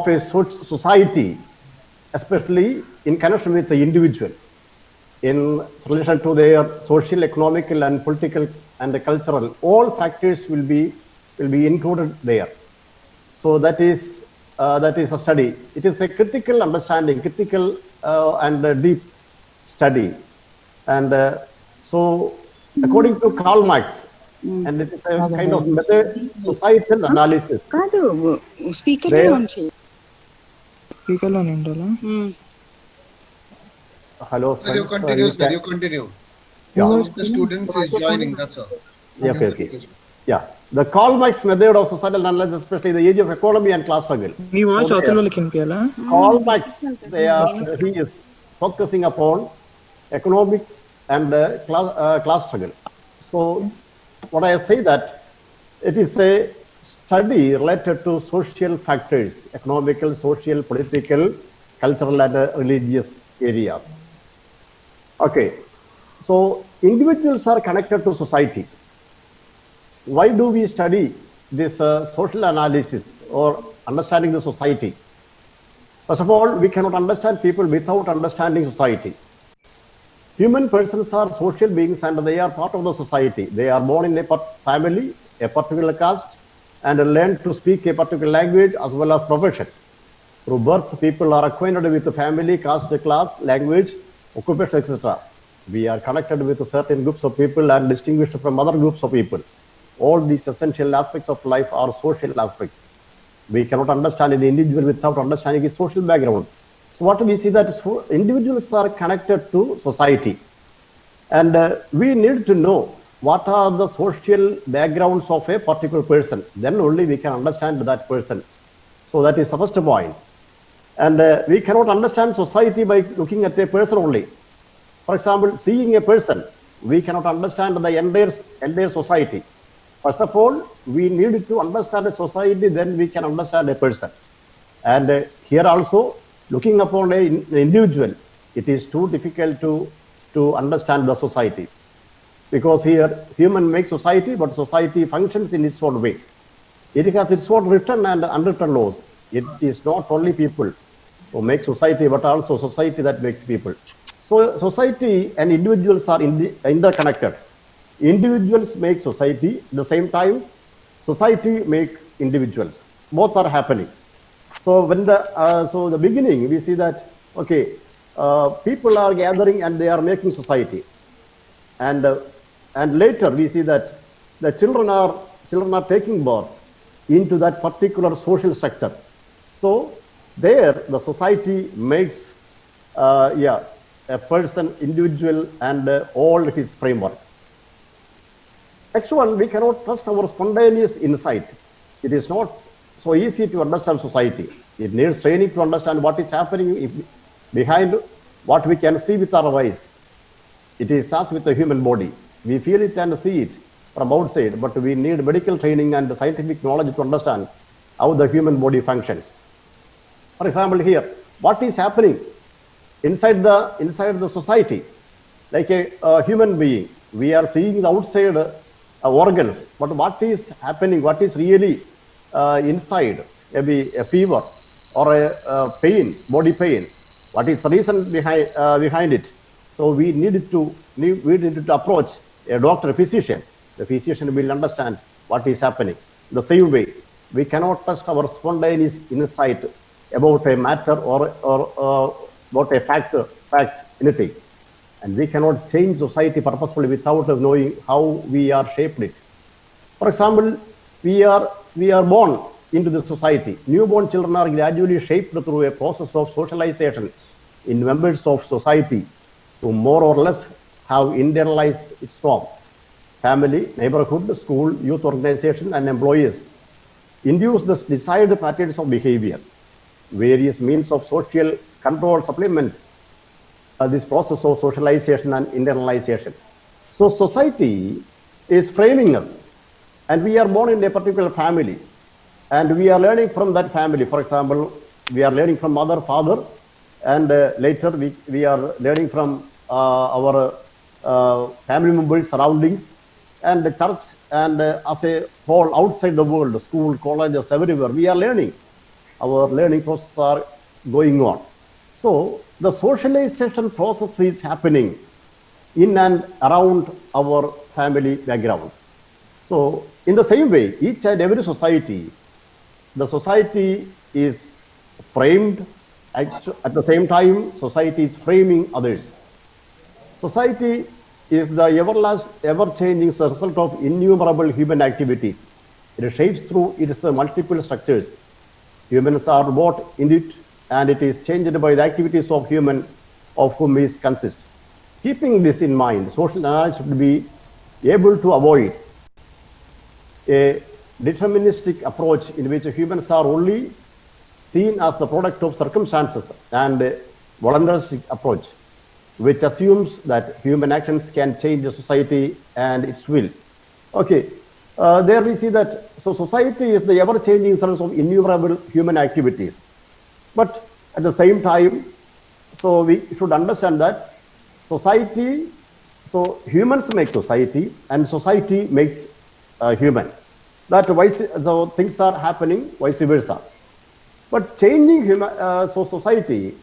a society, especially in connection with the individual, in relation to their social, economical, and political and cultural, all factors will be included there. So that is a study. It is a critical understanding, critical and deep study. And so, according to Karl Marx, and it is a kind of method, societal analysis. Hello, friends. You continue, sir. You continue. Yeah. Some of the students is joining, that's all. Okay. Yeah. The Karl Marx method of societal analysis, especially in the age of economy and class struggle. Karl Marx, he is focusing upon economic and class struggle. So, what I say that it is a study related to social factors, economical, social, political, cultural, and religious areas. Okay, so individuals are connected to society. Why do we study this social analysis or understanding the society? First of all, we cannot understand people without understanding society. Human persons are social beings and they are part of the society. They are born in a family, a particular caste, and learn to speak a particular language as well as profession. Through birth, people are acquainted with the family, caste, class, language, occupation, etc. We are connected with certain groups of people and distinguished from other groups of people. All these essential aspects of life are social aspects. We cannot understand an individual without understanding his social background. So what we see that individuals are connected to society. And we need to know what are the social backgrounds of a particular person. Then only we can understand that person. So that is the first point. And we cannot understand society by looking at a person only. For example, seeing a person, we cannot understand the entire society. First of all, we need to understand a society, then we can understand a person. And here also, looking upon an individual, it is too difficult to understand the society. Because here, human makes society, but society functions in its own way. It has its own written and unwritten laws. It is not only people who make society, but also society that makes people. So society and individuals are interconnected. Individuals make society, at the same time, society make individuals. Both are happening. So when the beginning, we see that, okay, people are gathering and they are making society. And later we see that the children are taking birth into that particular social structure. So there the society makes a person, individual, and all his framework. Next one, we cannot trust our spontaneous insight. It is not so easy to understand society. It needs training to understand what is happening behind what we can see with our eyes. It is as with the human body. We feel it and see it from outside, but we need medical training and scientific knowledge to understand how the human body functions. For example, here, what is happening inside the society? Like a human being, we are seeing the outside organs, but what is happening, what is really inside, maybe a fever or a pain, body pain, what is the reason behind it? So we need to approach a doctor, a physician. The physician will understand what is happening. The same way, we cannot trust our spontaneous insight about a matter or about a fact, anything. And we cannot change society purposefully without knowing how we are shaped it. For example, we are born into the society. Newborn children are gradually shaped through a process of socialization in members of society who more or less have internalized its form. Family, neighborhood, school, youth organization, and employees induce the desired patterns of behavior. Various means of social control supplement this process of socialization and internalization. So society is framing us, and we are born in a particular family, and we are learning from that family. For example, we are learning from mother, father, and later we are learning from our family members, surroundings, and the church, and as a whole outside the world, school, colleges, everywhere, we are learning our learning process are going on. So the socialization process is happening in and around our family background. So in the same way, each and every society, the society is framed, at the same time, society is framing others. Society is the ever-changing result of innumerable human activities. It shapes through its multiple structures. Humans are brought in it, and it is changed by the activities of human, of whom it consists. Keeping this in mind, social analysis should be able to avoid a deterministic approach in which humans are only seen as the product of circumstances, and a voluntaristic approach which assumes that human actions can change the society and its will. Okay, there we see that, so society is the ever-changing source of innumerable human activities. But at the same time, so we should understand that society, so humans make society and society makes human. That so things are happening vice versa. But changing human, so society,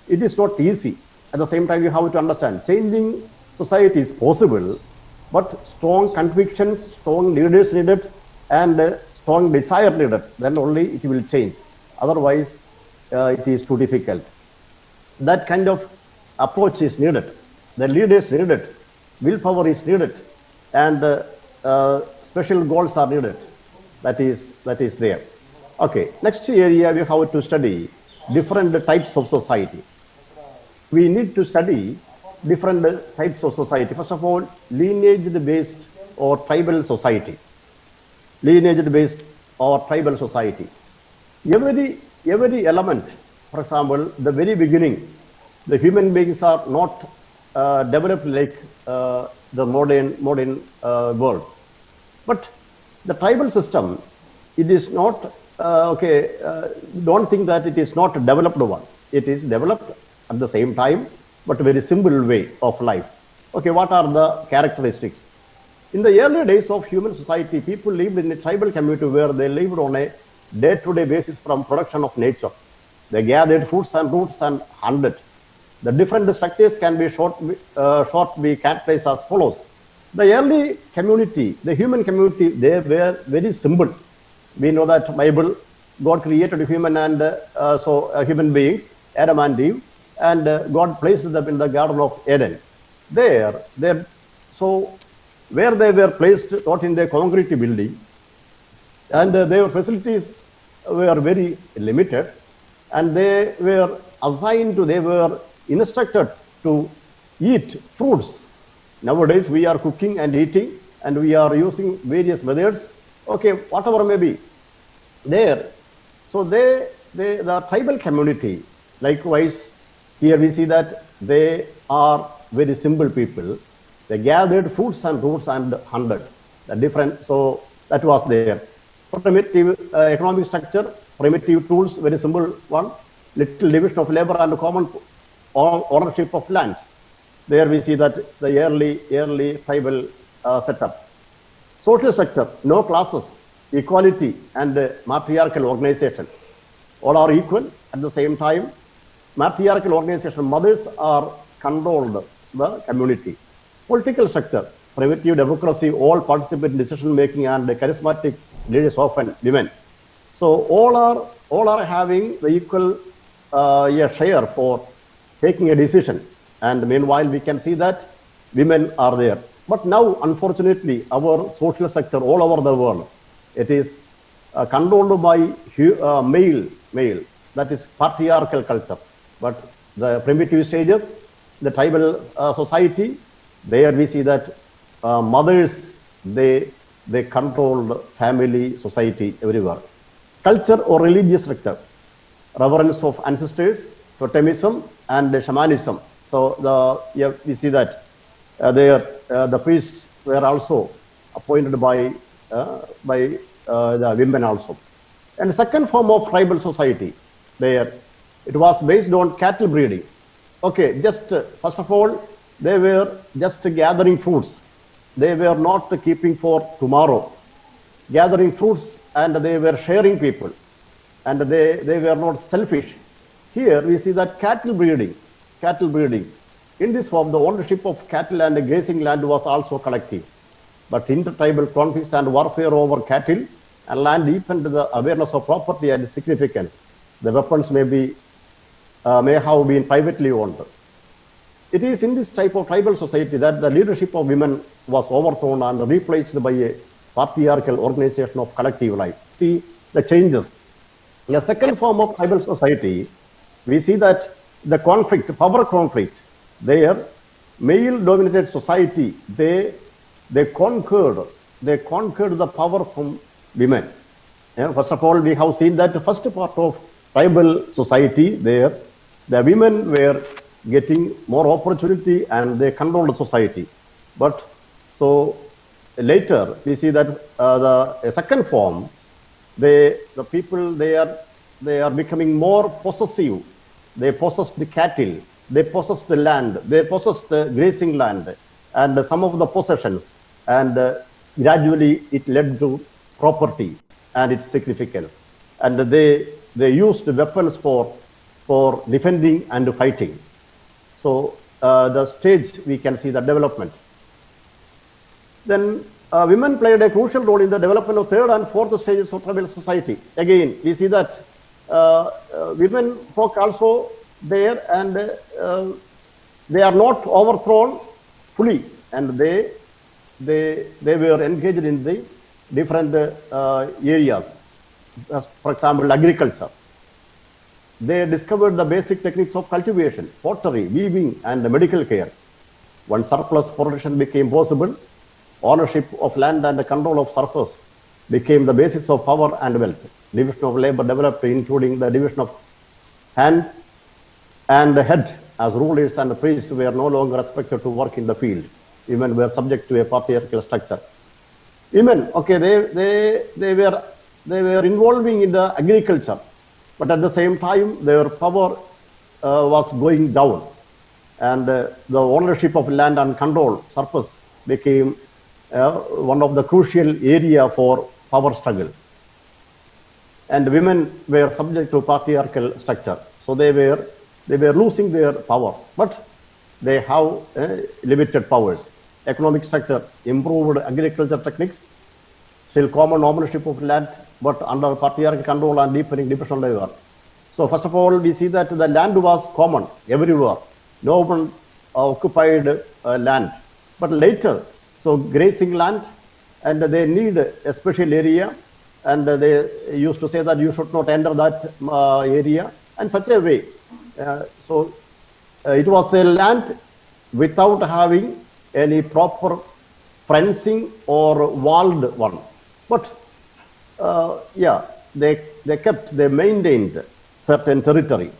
it is not easy. At the same time, you have to understand, changing society is possible, but strong convictions, strong leaders needed, and strong desire needed. Then only it will change. Otherwise, it is too difficult. That kind of approach is needed. The leaders needed, willpower is needed, and special goals are needed. That is there. Okay, next area we have to study different types of society. We need to study different types of society. First of all, lineage-based or tribal society. Lineage-based or tribal society. Every element, for example, the very beginning, the human beings are not developed like the modern world. But the tribal system, it is not, don't think that it is not a developed one. It is developed at the same time, but a very simple way of life. Okay, what are the characteristics? In the early days of human society, people lived in a tribal community where they lived on a day-to-day basis from production of nature. They gathered fruits and roots and hunted. The different structures can be be characterized as follows. The early community, the human community, they were very simple. We know that Bible, God created human and human beings, Adam and Eve, and God placed them in the Garden of Eden. Where they were placed, not in the concrete building, and their facilities were very limited, and they were instructed to eat fruits. Nowadays, we are cooking and eating, and we are using various methods. Okay, whatever may be there. So the tribal community, likewise, here we see that they are very simple people. They gathered fruits and roots and hunted. The different, so that was there. Primitive economic structure, primitive tools, very simple one. Little division of labor and common ownership of land. There we see that the early tribal setup. Social structure, no classes, equality, and matriarchal organization. All are equal at the same time. Matriarchal organization, mothers are controlled the community. Political structure, primitive democracy, all participate in decision making, and charismatic leaders, often women. So all are having the equal share for taking a decision. And meanwhile, we can see that women are there. But now, unfortunately, our social structure all over the world, it is controlled by male. That is patriarchal culture. But the primitive stages, the tribal society, there we see that mothers, they controlled family, society, everywhere. Culture or religious structure, reverence of ancestors, totemism, and shamanism. So we see that the priests were also appointed by the women also. And the second form of tribal society, there it was based on cattle breeding. Okay, just first of all, they were just gathering fruits. They were not keeping for tomorrow. Gathering fruits, and they were sharing people. and they were not selfish. Here we see that cattle breeding. In this form, the ownership of cattle and grazing land was also collective. But intertribal conflicts and warfare over cattle and land deepened the awareness of property and significance. The weapons may have been privately owned. It is in this type of tribal society that the leadership of women was overthrown and replaced by a patriarchal organization of collective life. See the changes. In the second form of tribal society, we see that the power conflict, their male-dominated society, they conquered the power from women. First of all, we have seen that the first part of tribal society, there, the women were getting more opportunity and they controlled society. But so later we see that the second form, the people they are becoming more possessive. They possessed the cattle, they possessed the land, they possessed the grazing land, and some of the possessions, and gradually it led to property and its significance. And they used weapons for defending and fighting. So the stage we can see the development. Then women played a crucial role in the development of third and fourth stages of tribal society. Again, we see that women folk also there, and they are not overthrown fully, and they were engaged in the different areas. For example, agriculture. They discovered the basic techniques of cultivation, pottery, weaving, and medical care. When surplus production became possible, ownership of land and the control of surface became the basis of power and wealth. Division of labor developed, including the division of hand and head, as rulers and priests were no longer expected to work in the field. Women were subject to a patriarchal structure. Women, okay, they were involving in the agriculture, but at the same time their power was going down, and the ownership of land and control surface became one of the crucial area for power struggle. And women were subject to patriarchal structure, so they were losing their power, but they have limited powers. Economic structure, improved agriculture techniques, still common ownership of land, but under patriarchal control and deepening division of labor. So first of all, we see that the land was common everywhere. No one occupied land. But later, so grazing land, and they need a special area, and they used to say that you should not enter that area, and such a way. So it was a land without having any proper fencing or walled one. But yeah, they maintained certain territory.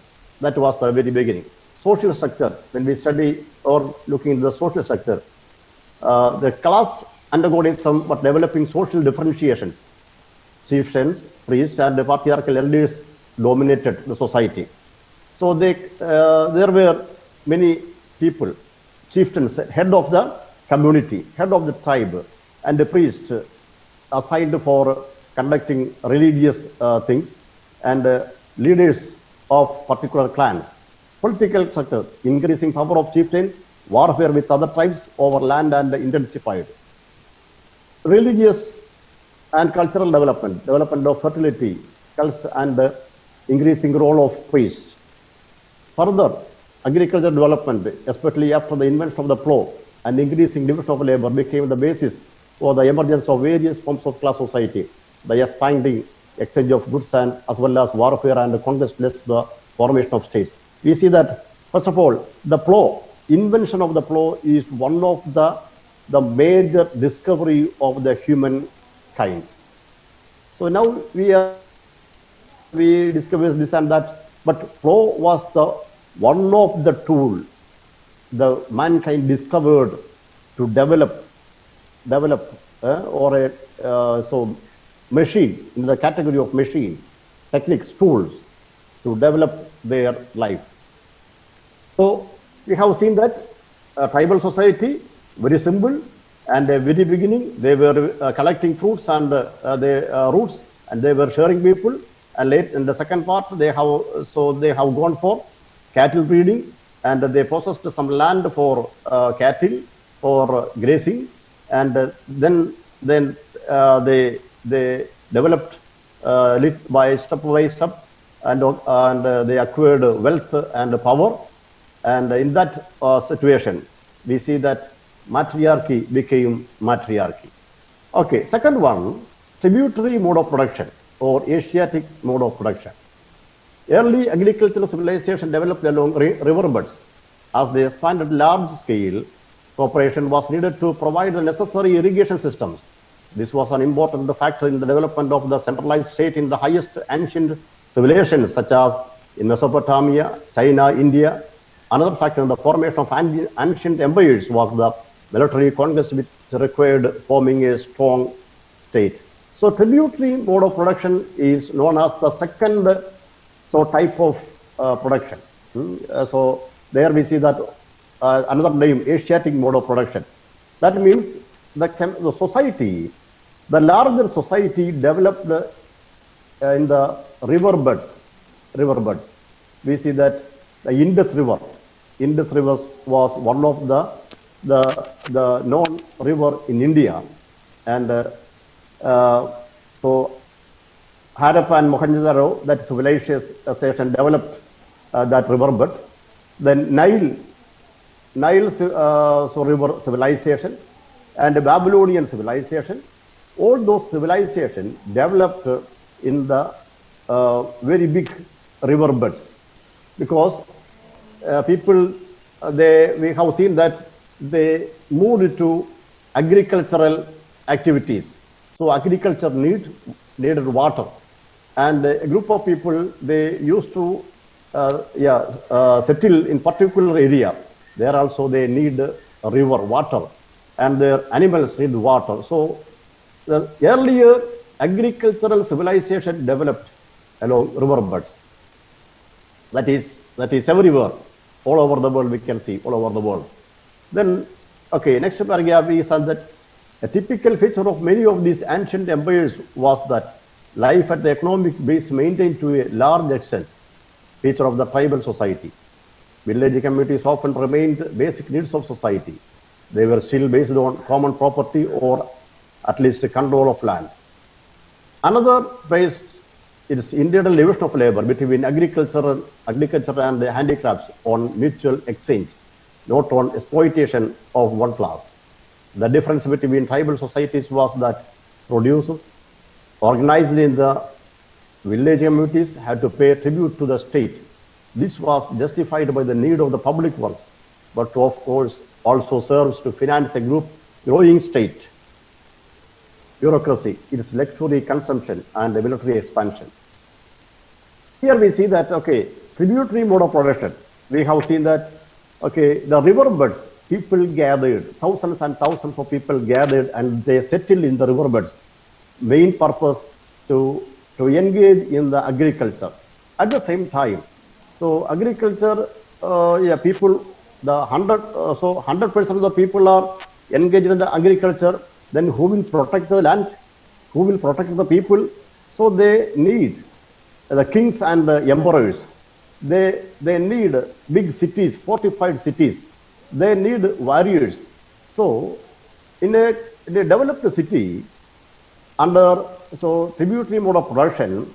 That was the very beginning. Social structure, when we study or looking into the social structure, the class undergoing some but developing social differentiations. Chieftains, priests, and the patriarchal elders dominated the society. So there were many people, chieftains, head of the community, head of the tribe, and the priest assigned for conducting religious things, and leaders of particular clans. Political structure, increasing power of chieftains, warfare with other tribes over land and intensified. Religious and cultural development of fertility, cults, and increasing role of priests. Further, agricultural development, especially after the invention of the plow and increasing division of labor, became the basis for the emergence of various forms of class society. The expanding exchange of goods and as well as warfare and conquest led to the formation of states. We see that, first of all, the plow, invention of the plow is one of the major discovery of the humankind. So now we discover this and that, but plow was one of the tool the mankind discovered to develop or so machine, in the category of machine, techniques, tools to develop their life. So we have seen that tribal society, very simple, and at the very beginning they were collecting fruits and roots, and they were sharing people, And late in the second part, they have gone for cattle breeding, and they possessed some land for cattle for grazing, and then they developed by step, and they acquired wealth and power. And in that situation, we see that matriarchy became matriarchy. Okay, second one, tributary mode of production or Asiatic mode of production. Early agricultural civilization developed along riverbeds. As they expanded large scale, cooperation was needed to provide the necessary irrigation systems. This was an important factor in the development of the centralized state in the highest ancient civilizations, such as in Mesopotamia, China, India. Another factor in the formation of ancient empires was the military conquest, which required forming a strong state. So tributary mode of production is known as the second type of production. So there we see that another name, Asiatic mode of production. That means the society, the larger society developed in the riverbeds. We see that the Indus River was one of the known river in India, and so Harappa and Mohenjo-daro, that civilization developed that riverbed. Then Nile river civilization and Babylonian civilization, all those civilizations developed in the very big riverbeds, because people, we have seen that they moved to agricultural activities. So agriculture needed water, and a group of people, they used to settle in particular area. There also they need river water, and their animals need water. So the earlier agricultural civilization developed along riverbeds. That is everywhere, all over the world. We can see all over the world. Then, okay, next paragraph is that a typical feature of many of these ancient empires was that life at the economic base maintained to a large extent feature of the tribal society. Village communities often remained basic needs of society. They were still based on common property or at least control of land. Another phase is internal division of labor between agriculture and the handicrafts on mutual exchange, not on exploitation of one class. The difference between tribal societies was that producers organized in the village communities had to pay tribute to the state. This was justified by the need of the public works, but of course also serves to finance a growing state bureaucracy, its luxury consumption and military expansion. Here we see that, okay, tributary mode of production. We have seen that, okay, the riverbeds, people gathered, thousands and thousands of people gathered, and they settled in the riverbeds. Main purpose to engage in the agriculture. At the same time, so agriculture, people, the 100% of the people are engaged in the agriculture. Then who will protect the land? Who will protect the people? So they need the kings and the emperors. They need big cities, fortified cities. They need warriors. So in a developed city, under tributary mode of production,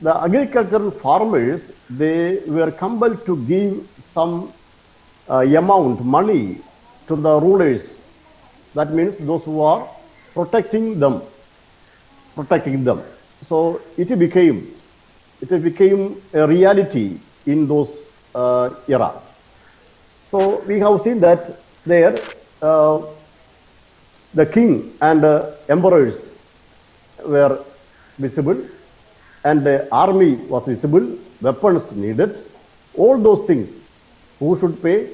the agricultural farmers, they were compelled to give some amount, money to the rulers. That means those who are protecting them. So it became a reality in those era. So we have seen that there the king and emperors were visible, and the army was visible, weapons needed, all those things. Who should pay?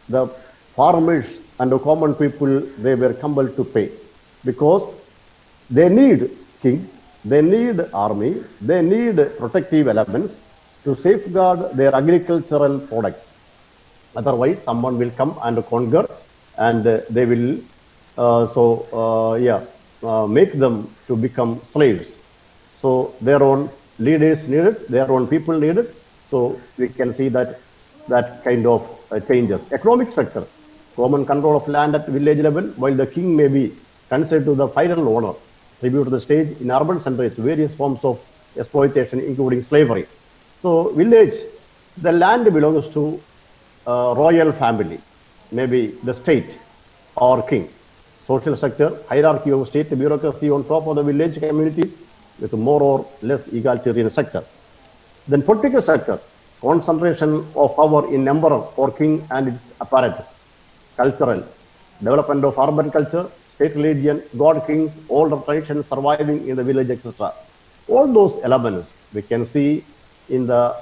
The farmers and the common people, they were compelled to pay, because they need kings, they need army, they need protective elements to safeguard their agricultural products. Otherwise, someone will come and conquer, and they will make them to become slaves. So thereon leaders needed, their own people needed. So we can see that kind of changes. Economic sector, common control of land at village level, while the king may be considered to the final owner. Tribute to the state in urban centers, various forms of exploitation, including slavery. So village, the land belongs to royal family, maybe the state or king. Social sector, hierarchy of state bureaucracy on top of the village communities with more or less egalitarian structure. Then political sector, concentration of power in number for king and its apparatus. Cultural, development of urban culture, state religion, god kings, older traditions surviving in the village, etc. All those elements we can see in the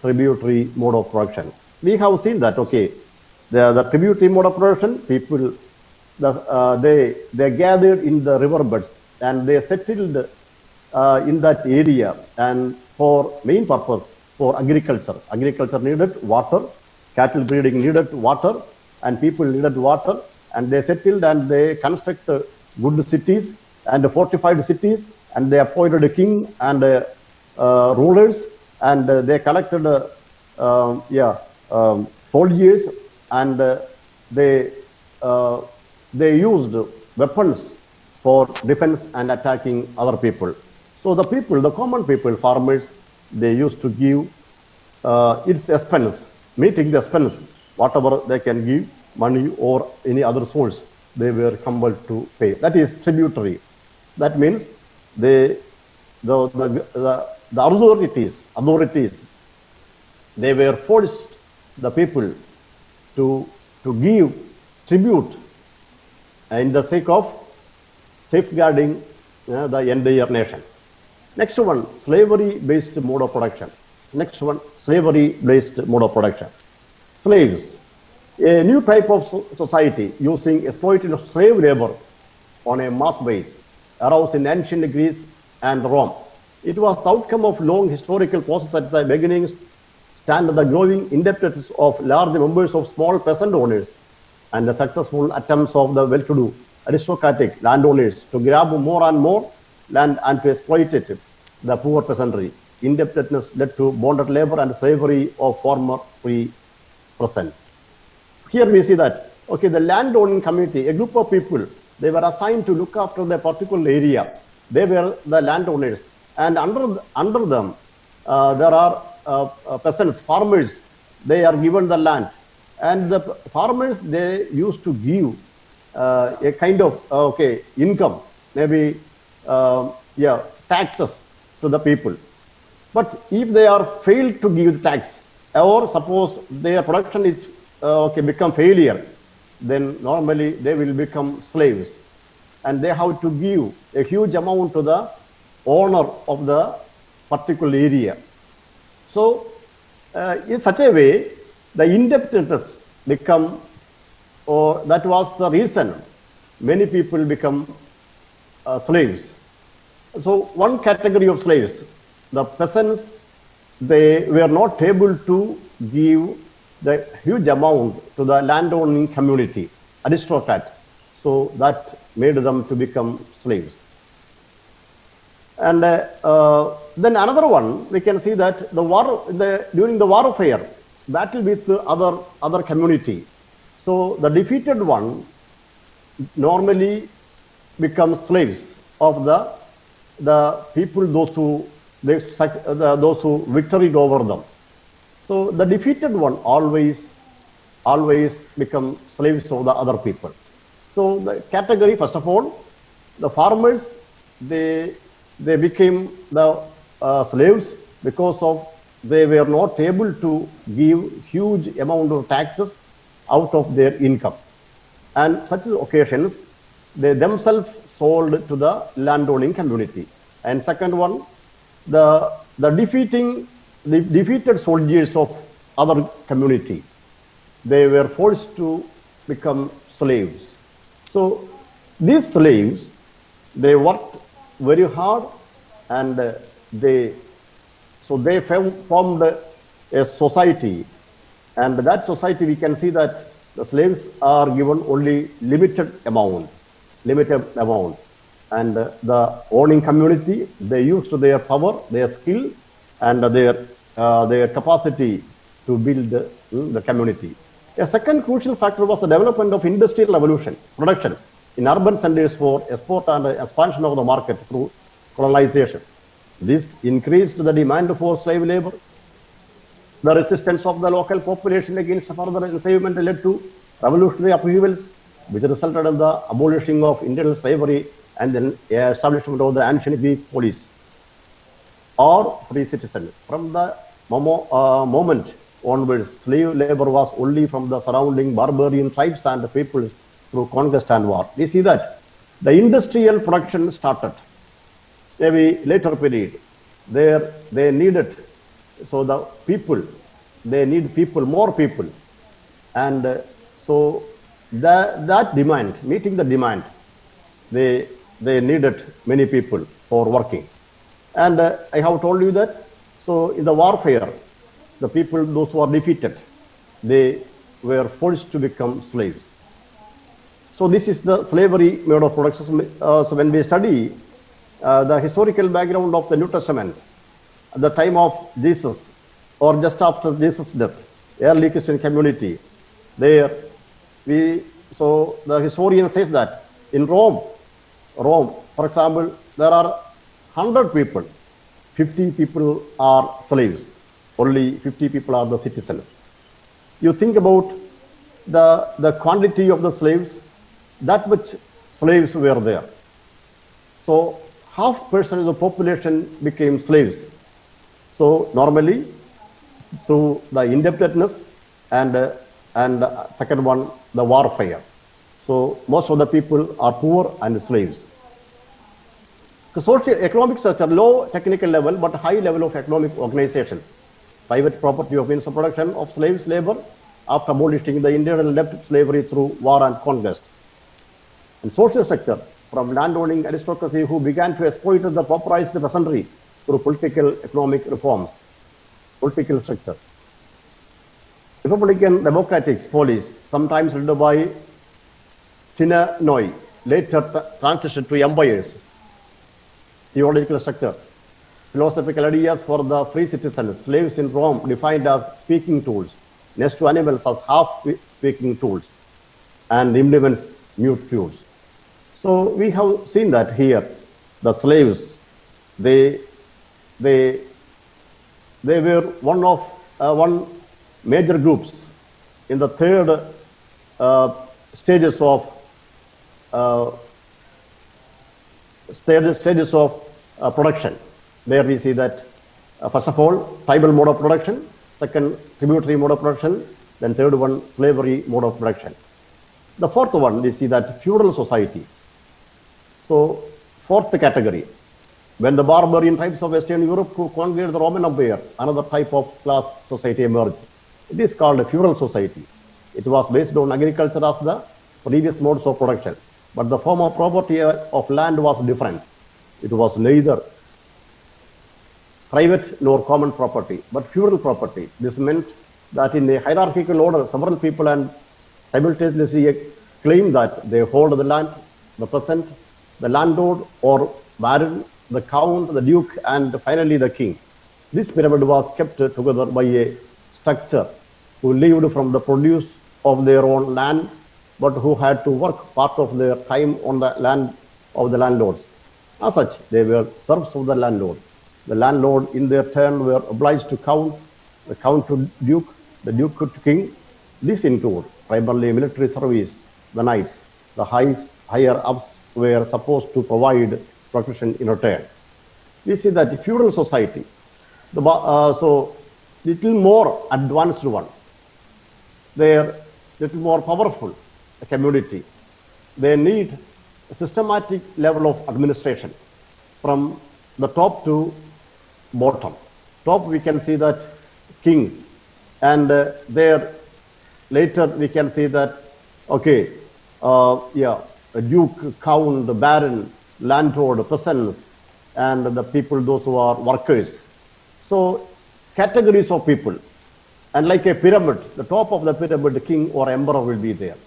tributary mode of production. We have seen that, okay, the tributary mode of production, people, they gathered in the riverbeds and they settled in that area, and for main purpose, for agriculture. Agriculture needed water, cattle breeding needed water, and people needed water, and they settled and they constructed good cities and fortified cities, and they appointed a king and rulers, and they collected soldiers, and they used weapons for defense and attacking other people. So the people, the common people, farmers, they used to give its expense, meeting the expense, whatever they can give, money or any other source, they were compelled to pay. That is tributary. That means the authorities, they were forced the people to give tribute in the sake of safeguarding the entire nation. Next one, slavery-based mode of production. Next one, slavery-based mode of production. Slaves, a new type of society using exploitation of slave labor on a mass base, arose in ancient Greece and Rome. It was the outcome of long historical process at the beginnings, stand the growing indebtedness of large numbers of small peasant owners and the successful attempts of the well-to-do aristocratic landowners to grab more and more land and to exploit it, the poor peasantry. Indebtedness led to bonded labor and slavery of former free peasants. Here we see that, okay, the landowning community, a group of people, they were assigned to look after the particular area. They were the landowners, and under them, there are peasants, farmers. They are given the land, and the farmers, they used to give a kind of income, maybe taxes to the people. But if they are failed to give tax, or suppose their production is become failure, then normally they will become slaves, and they have to give a huge amount to the owner of the particular area. So in such a way, the indebtedness become, or that was the reason many people become slaves. So one category of slaves, the peasants, they were not able to give the huge amount to the landowning community, aristocrat. So that made them to become slaves. And then another one, we can see that during the warfare, battle with the other community. So the defeated one normally becomes slaves of the people, those who victoried over them. So the defeated one always become slaves of the other people. So the category, first of all, the farmers, they became the slaves because of they were not able to give huge amount of taxes out of their income. And such occasions, they themselves sold to the landowning community. And second one, the defeated soldiers of other community, they were forced to become slaves. So these slaves, they worked very hard, and they formed a society, and that society, we can see that the slaves are given only limited amount, and the owning community, they used their power, their skill, and their capacity to build the community. A second crucial factor was the development of industrial revolution, production in urban centers for export and expansion of the market through colonization. This increased the demand for slave labor. The resistance of the local population against further enslavement led to revolutionary upheavals, which resulted in the abolishing of internal slavery and then establishment of the ancient Greek police or free citizens. From the moment onwards, slave labor was only from the surrounding barbarian tribes and peoples through conquest and war. We see that the industrial production started. Maybe later period, there they needed, so the people, they need people, more people, and so that demand, meeting the demand, they needed many people for working. And I have told you that, so in the warfare, the people, those who are defeated, they were forced to become slaves. So this is the slavery mode of production. So when we study the historical background of the New Testament, at the time of Jesus, or just after Jesus' death, early Christian community, so the historian says that in Rome, for example, there are 100 people, 50 people are slaves, only 50 people are the citizens. You think about the quantity of the slaves, that much slaves were there. So half% of the population became slaves. So normally through the indebtedness and second one, the warfare. So most of the people are poor and slaves. The social economic structure, low technical level but high level of economic organizations. Private property of means of production of slaves labor after abolishing the Indian left slavery through war and conquest. And social sector, from landowning aristocracy who began to exploit the pauperized peasantry through political economic reforms. Political structure. Republican democratic police, sometimes led by Tinanoi, later transitioned to empires. Theological structure. Philosophical ideas for the free citizens, slaves in Rome defined as speaking tools, next to animals as half-speaking tools, and implements mute tools. So we have seen that here, the slaves, they were one major groups in the third stages of production. There we see that first of all, tribal mode of production, second tributary mode of production, then third one slavery mode of production. The fourth one we see that feudal society. So fourth category, when the barbarian tribes of Western Europe conquered the Roman Empire, another type of class society emerged. It is called a feudal society. It was based on agriculture as the previous modes of production, but the form of property of land was different. It was neither private nor common property, but feudal property. This meant that in a hierarchical order, several people and simultaneously claim that they hold the land, the peasant, the landlord or baron, the count, the duke, and finally the king. This pyramid was kept together by a structure who lived from the produce of their own land, but who had to work part of their time on the land of the landlords. As such, they were serfs of the landlord. The landlord, in their turn, were obliged to count, the count to duke, the duke to king. This included primarily military service, the knights, the higher ups were supposed to provide protection in return. We see that feudal society, so little more advanced one, they're little more powerful community. They need a systematic level of administration from the top to bottom. Top we can see that kings, and there later we can see that a duke, count, the baron, landlord, peasants, and the people, those who are workers. So categories of people, and like a pyramid, the top of the pyramid, the king or emperor will be there,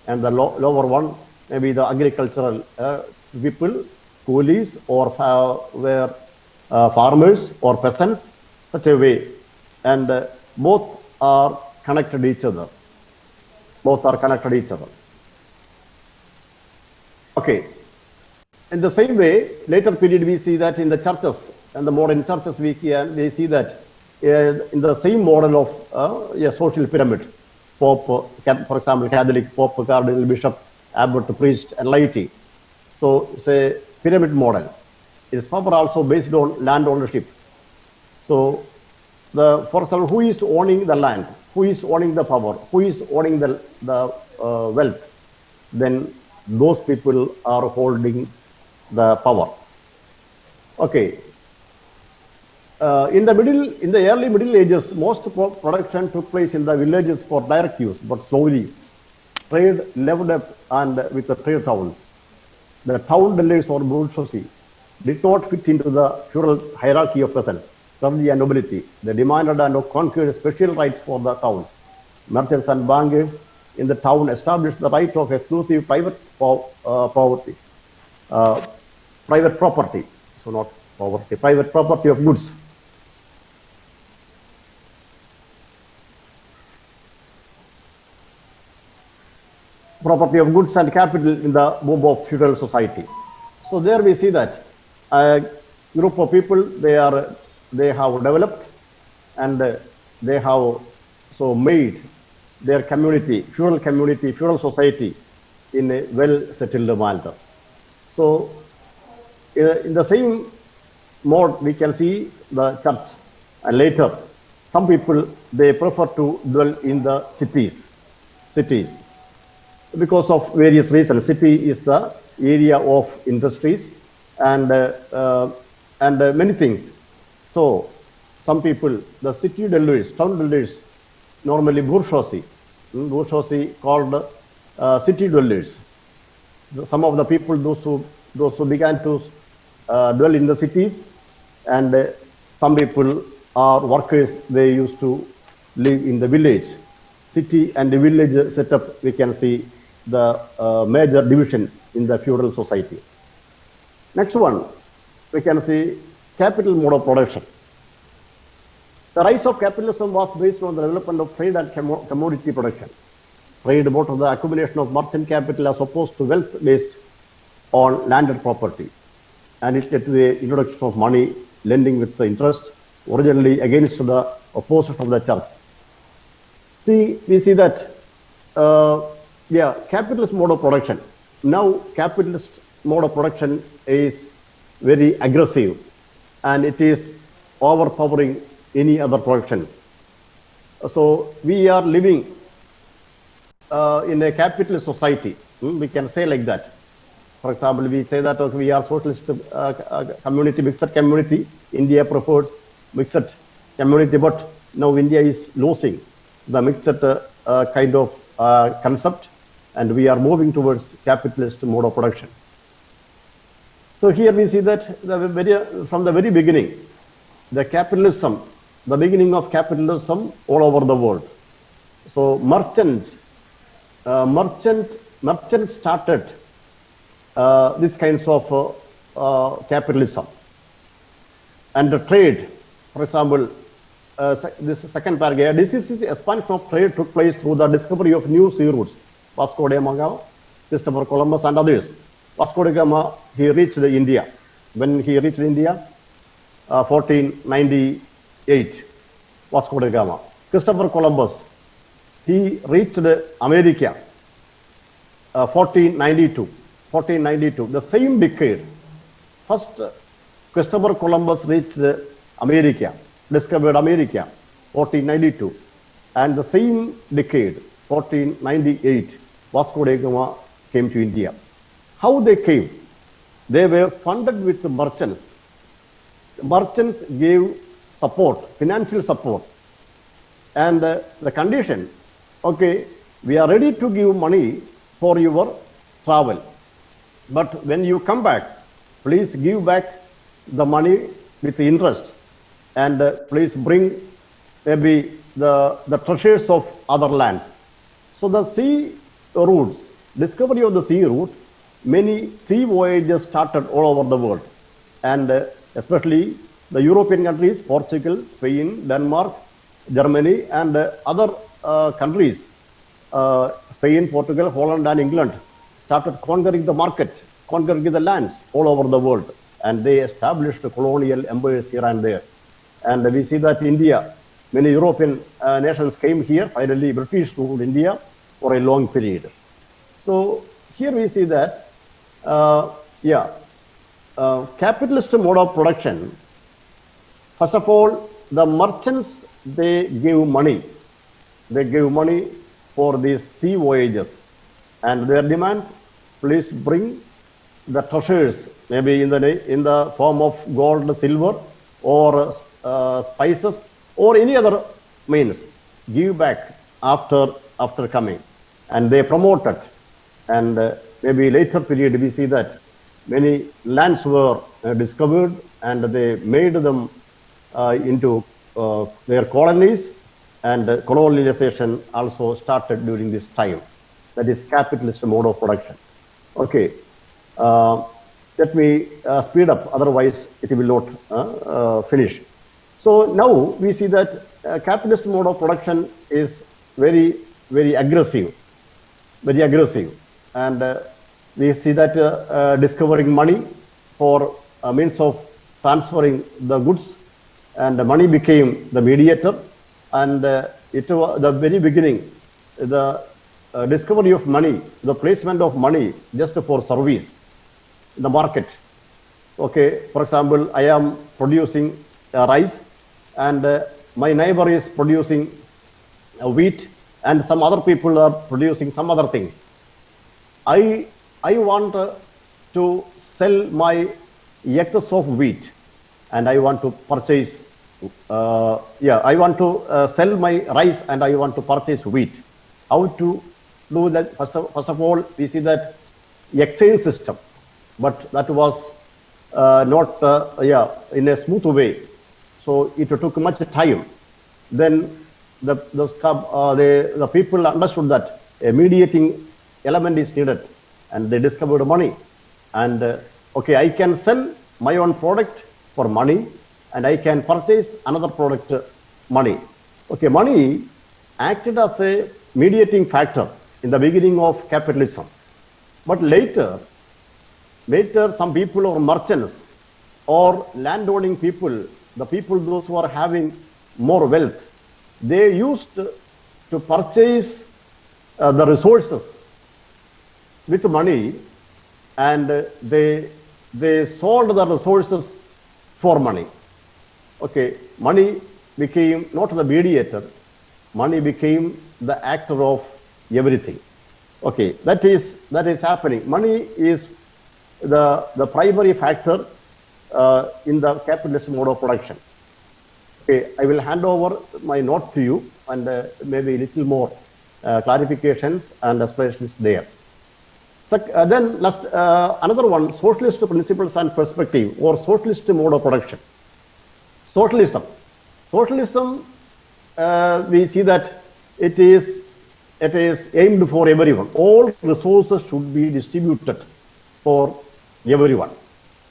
and the lower one maybe the agricultural people, coolies, or were farmers or peasants, such a way, and both are connected each other. Both are connected each other. Okay. In the same way, later period we see that in the churches, and the modern churches we see that in the same model of a social pyramid, Pope, for example, Catholic, Pope, Cardinal, Bishop, Abbot, Priest, and laity. So it's a pyramid model. Its power also based on land ownership. So for example, who is owning the land? Who is owning the power? Who is owning the wealth? Then those people are holding the power. Okay. In the early Middle Ages, most production took place in the villages for direct use, but slowly trade leveled up and with the trade towns. The town dwellers or bourgeoisie did not fit into the feudal hierarchy of peasants, clergy and nobility. They demanded and conquered special rights for the towns. Merchants and bankers in the town established the right of exclusive private property, so not poverty, private property of goods. Property of goods and capital in the boom of feudal society. So there we see that a group of people, they have developed and they have so made their community, feudal society in a well-settled manner. So in the same mode, we can see the church, and later some people, they prefer to dwell in the cities because of various reasons. City is the area of industries and many things. So some people, the city dwellers, town dwellers, normally bourgeoisie called city dwellers. Some of the people, those who began to dwell in the cities, and some people are workers, they used to live in the village. City and the village setup, we can see the major division in the feudal society. Next one, we can see capital mode of production. The rise of capitalism was based on the development of trade and commodity production. Trade about the accumulation of merchant capital as opposed to wealth based on landed property. And it led to the introduction of money, lending with the interest, originally against the opposite of the church. We see that, capitalist mode of production. Now, capitalist mode of production is very aggressive and it is overpowering any other production. So, we are living in a capitalist society. We can say like that. For example, we say that we are socialist community, mixed community. India prefers mixed community, but now India is losing the mixed kind of concept, and we are moving towards capitalist mode of production. So here we see that from the very beginning, the beginning of capitalism all over the world. So merchant started these kinds of capitalism. And the trade, for example, this second paragraph, this is the expansion of trade took place through the discovery of new sea routes. Vasco da Gama, Christopher Columbus and others. Vasco da Gama, he reached India. When he reached India, 1498, Vasco da Gama. Christopher Columbus, he reached America, 1492, the same decade. First, Christopher Columbus reached America, discovered America, 1492, and the same decade, 1498, Vasco da Gama came to India. How they came? They were funded with the merchants. The merchants gave support, financial support, and the condition, okay, we are ready to give money for your travel, but when you come back, please give back the money with the interest, and please bring maybe the treasures of other lands. So the sea routes, discovery of the sea route, many sea voyages started all over the world, and especially The European countries, Portugal, Spain, Denmark, Germany, and other countries, Spain, Portugal, Holland, and England, started conquering the market, conquering the lands all over the world, and they established colonial empires here and there. And we see that India, many European nations came here. Finally, British ruled India for a long period. So here we see that, capitalist mode of production. First of all, the merchants, they give money. They give money for these sea voyages, and their demand, please bring the treasures, maybe in the form of gold, silver, or spices, or any other means. Give back after coming, and they promote it. And maybe later period we see that many lands were discovered, and they made them into their colonies, and colonialization also started during this time. That is capitalist mode of production. Okay, let me speed up, otherwise it will not finish. So now we see that capitalist mode of production is very, very aggressive, and we see that discovering money for means of transferring the goods, and the money became the mediator. And it was the very beginning, the discovery of money, the placement of money just for service in the market. Okay, for example, I am producing rice, and my neighbor is producing wheat, and some other people are producing some other things. I want to sell my excess of wheat, and I want to purchase. I want to sell my rice, and I want to purchase wheat. How to do that? First of all, we see that exchange system, but that was not in a smooth way. So it took much time. Then the people understood that a mediating element is needed, and they discovered money. And okay, I can sell my own product for money, and I can purchase another product money. Okay, money acted as a mediating factor in the beginning of capitalism. But later some people or merchants or landowning people, the people those who are having more wealth, they used to purchase the resources with money, and they sold the resources for money. Okay, money became not the mediator, money became the actor of everything. Okay, that is happening. Money is the primary factor in the capitalist mode of production. Okay, I will hand over my note to you, and maybe a little more clarifications and explanations there. So, then another one, socialist principles and perspective, or socialist mode of production. Socialism, we see that it is aimed for everyone. All resources should be distributed for everyone.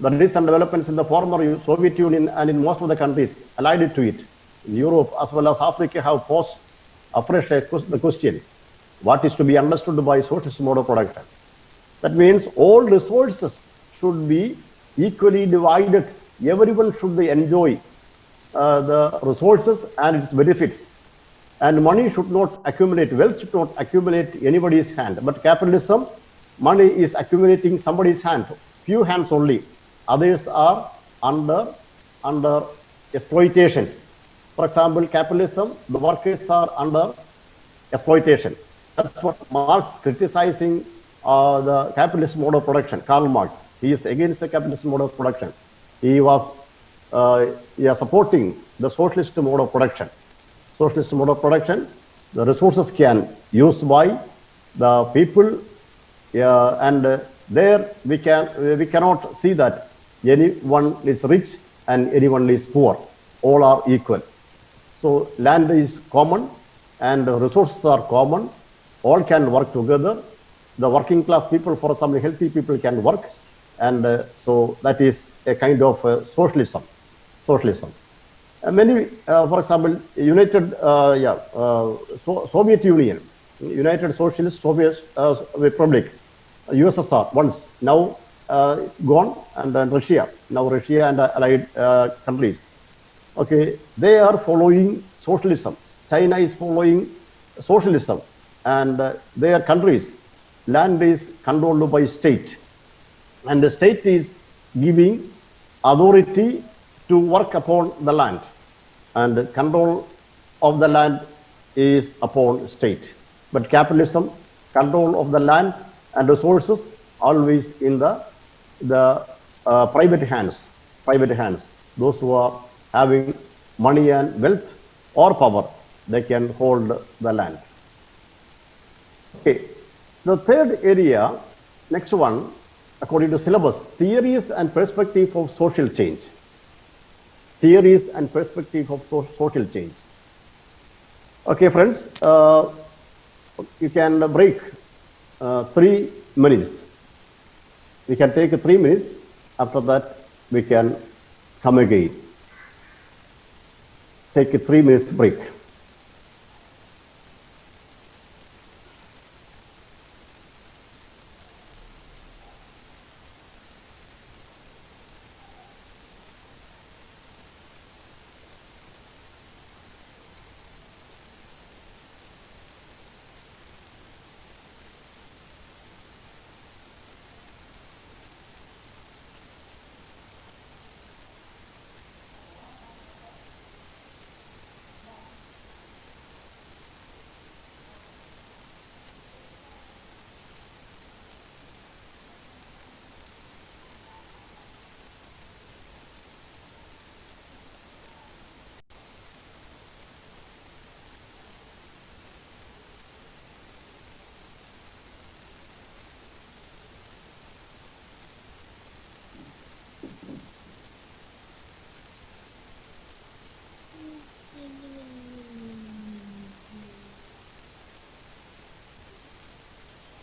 The recent developments in the former Soviet Union and in most of the countries allied to it, in Europe as well as Africa, have posed afresh the question, what is to be understood by socialist mode of production? That means all resources should be equally divided. Everyone should enjoy the resources and its benefits, and money should not accumulate, wealth should not accumulate anybody's hand. But capitalism, money is accumulating somebody's hand, few hands only. Others are under exploitations. For example, capitalism, the workers are under exploitation. That's what Marx criticizing the capitalist mode of production. Karl Marx, he is against the capitalist mode of production. He was supporting the socialist mode of production. Socialist mode of production, the resources can used by the people, and there we cannot see that anyone is rich and anyone is poor. All are equal. So land is common and resources are common. All can work together. The working class people, for some healthy people, can work, and so that is a kind of socialism. socialism. Many, for example, Soviet Union, United Socialist Soviet Republic, USSR once, now gone, and then Russia, now Russia and allied countries. Okay, they are following socialism. China is following socialism, and their countries, land is controlled by state, and the state is giving authority to work upon the land, and the control of the land is upon state. But capitalism, control of the land and resources always in the private hands. Private hands. Those who are having money and wealth or power, they can hold the land. Okay. The third area, next one, according to syllabus, theories and perspective of social change. Theories and perspective of social change. Okay, friends, you can break 3 minutes. We can take 3 minutes. After that, we can come again. Take a 3 minutes break.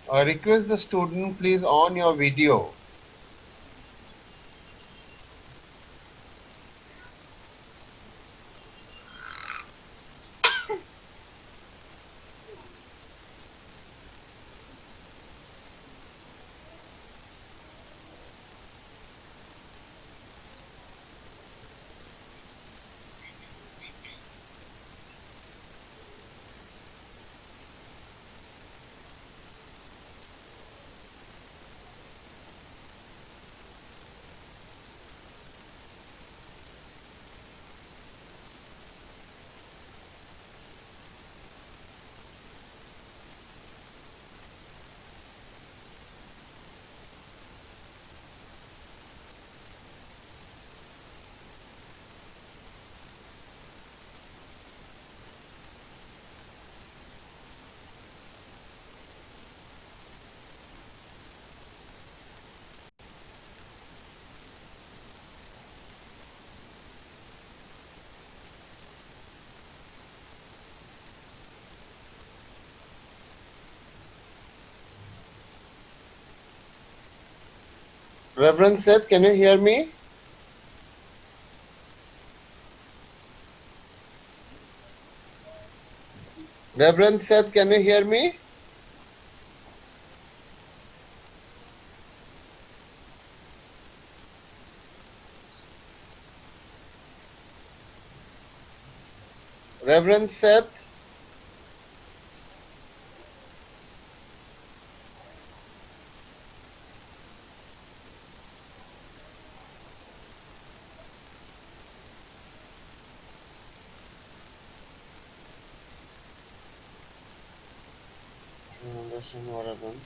I request the student please on your video. Reverend Seth, can you hear me? Reverend Seth, can you hear me? Reverend Seth? I don't understand what happened.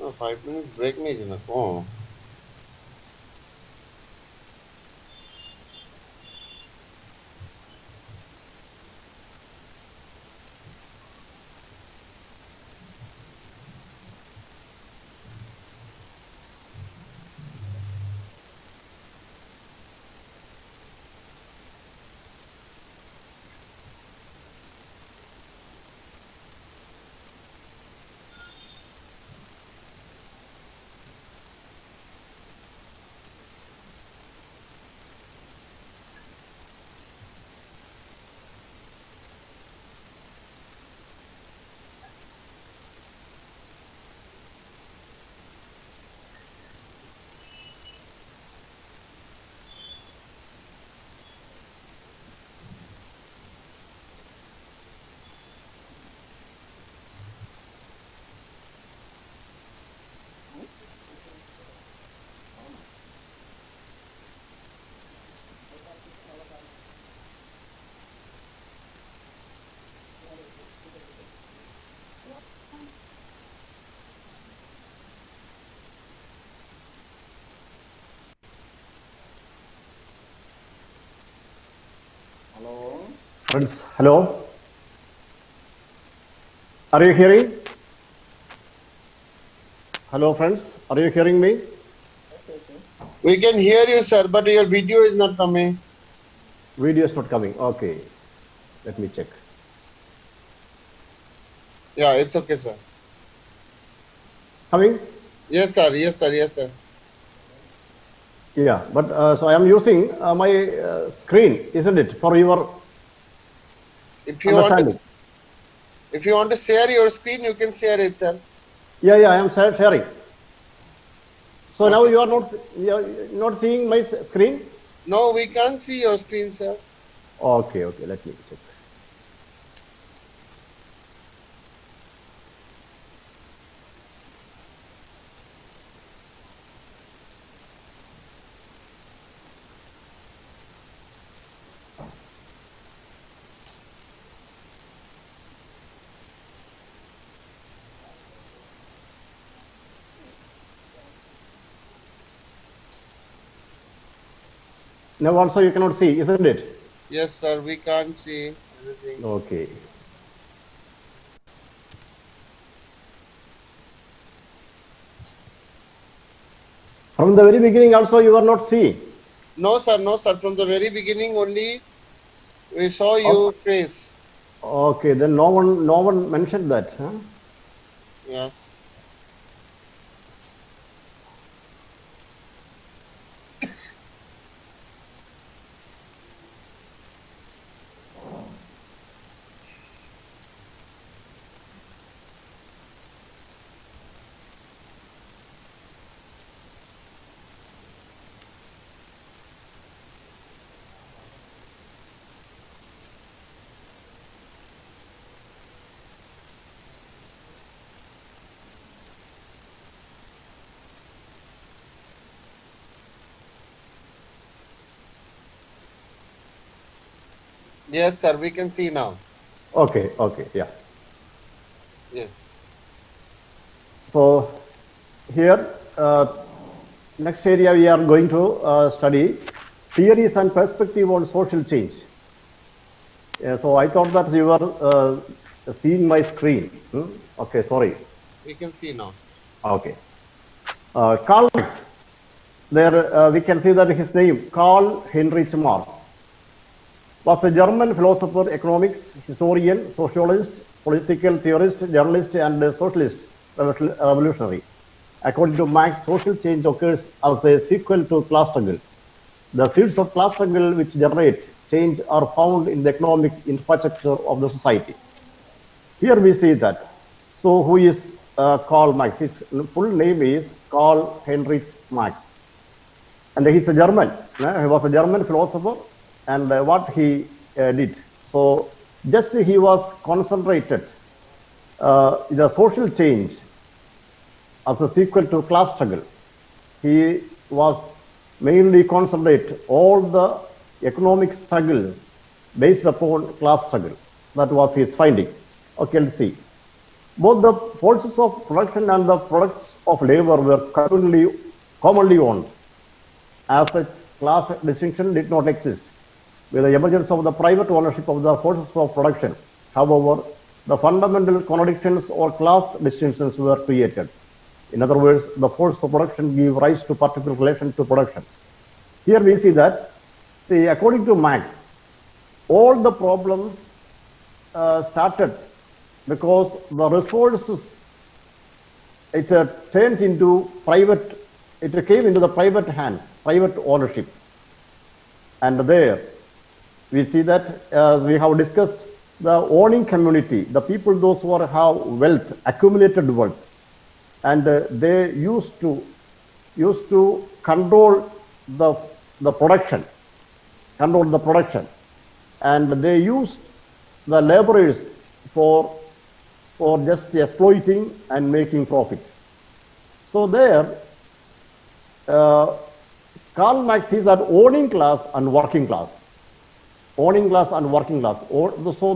No, 5 minutes break नहीं देना कौन? Friends, hello. Are you hearing? Hello, friends. Are you hearing me? We can hear you, sir, but your video is not coming. Video is not coming. Okay. Let me check. Yeah, it's okay, sir. Coming? Yes, sir. Yes, sir. Yes, sir. Yeah, but so I am using my screen, isn't it, for your If you want to, understanding? if you want to share your screen, you can share it, sir. Yeah, I am sharing. So now Okay. you are not seeing my screen? No, we can't see your screen, sir. Okay, let me check. Now also you cannot see, isn't it? Yes, sir. We can't see anything. Okay. From the very beginning also you are not seeing. No, sir. No, sir. From the very beginning only we saw Okay, your face. okay, then no one mentioned that. Huh? Yes. Yes, sir. We can see now. Okay, yeah. Yes. So here, next area we are going to study theories and perspective on social change. So I thought that you were seeing my screen. Okay, sorry. We can see now, sir. Okay. Karl Marx. There we can see that his name, Karl Heinrich Marx, was a German philosopher, economics, historian, sociologist, political theorist, journalist, and socialist revolutionary. According to Marx, social change occurs as a sequel to class struggle. The seeds of class struggle which generate change are found in the economic infrastructure of the society. Here we see that. So who is Karl Marx? His full name is Karl Heinrich Marx. And he's a German. He was a German philosopher. And what he did. So just he was concentrated the social change as a sequel to class struggle. He was mainly concentrate all the economic struggle based upon class struggle. That was his finding. Okay, let's see. Both the forces of production and the products of labor were commonly owned. As such, class distinction did not exist. With the emergence of the private ownership of the forces of production, however, the fundamental contradictions or class distinctions were created. In other words, the force of production gave rise to particular relation to production. Here we see that, see, according to Marx, all the problems started because the resources, it turned into private, it came into the private hands, private ownership. And there we see that we have discussed the owning community, the people, those who have wealth, accumulated wealth, and they used to control the production, and they used the laborers for just exploiting and making profit. So there, Karl Marx sees that owning class and working class, so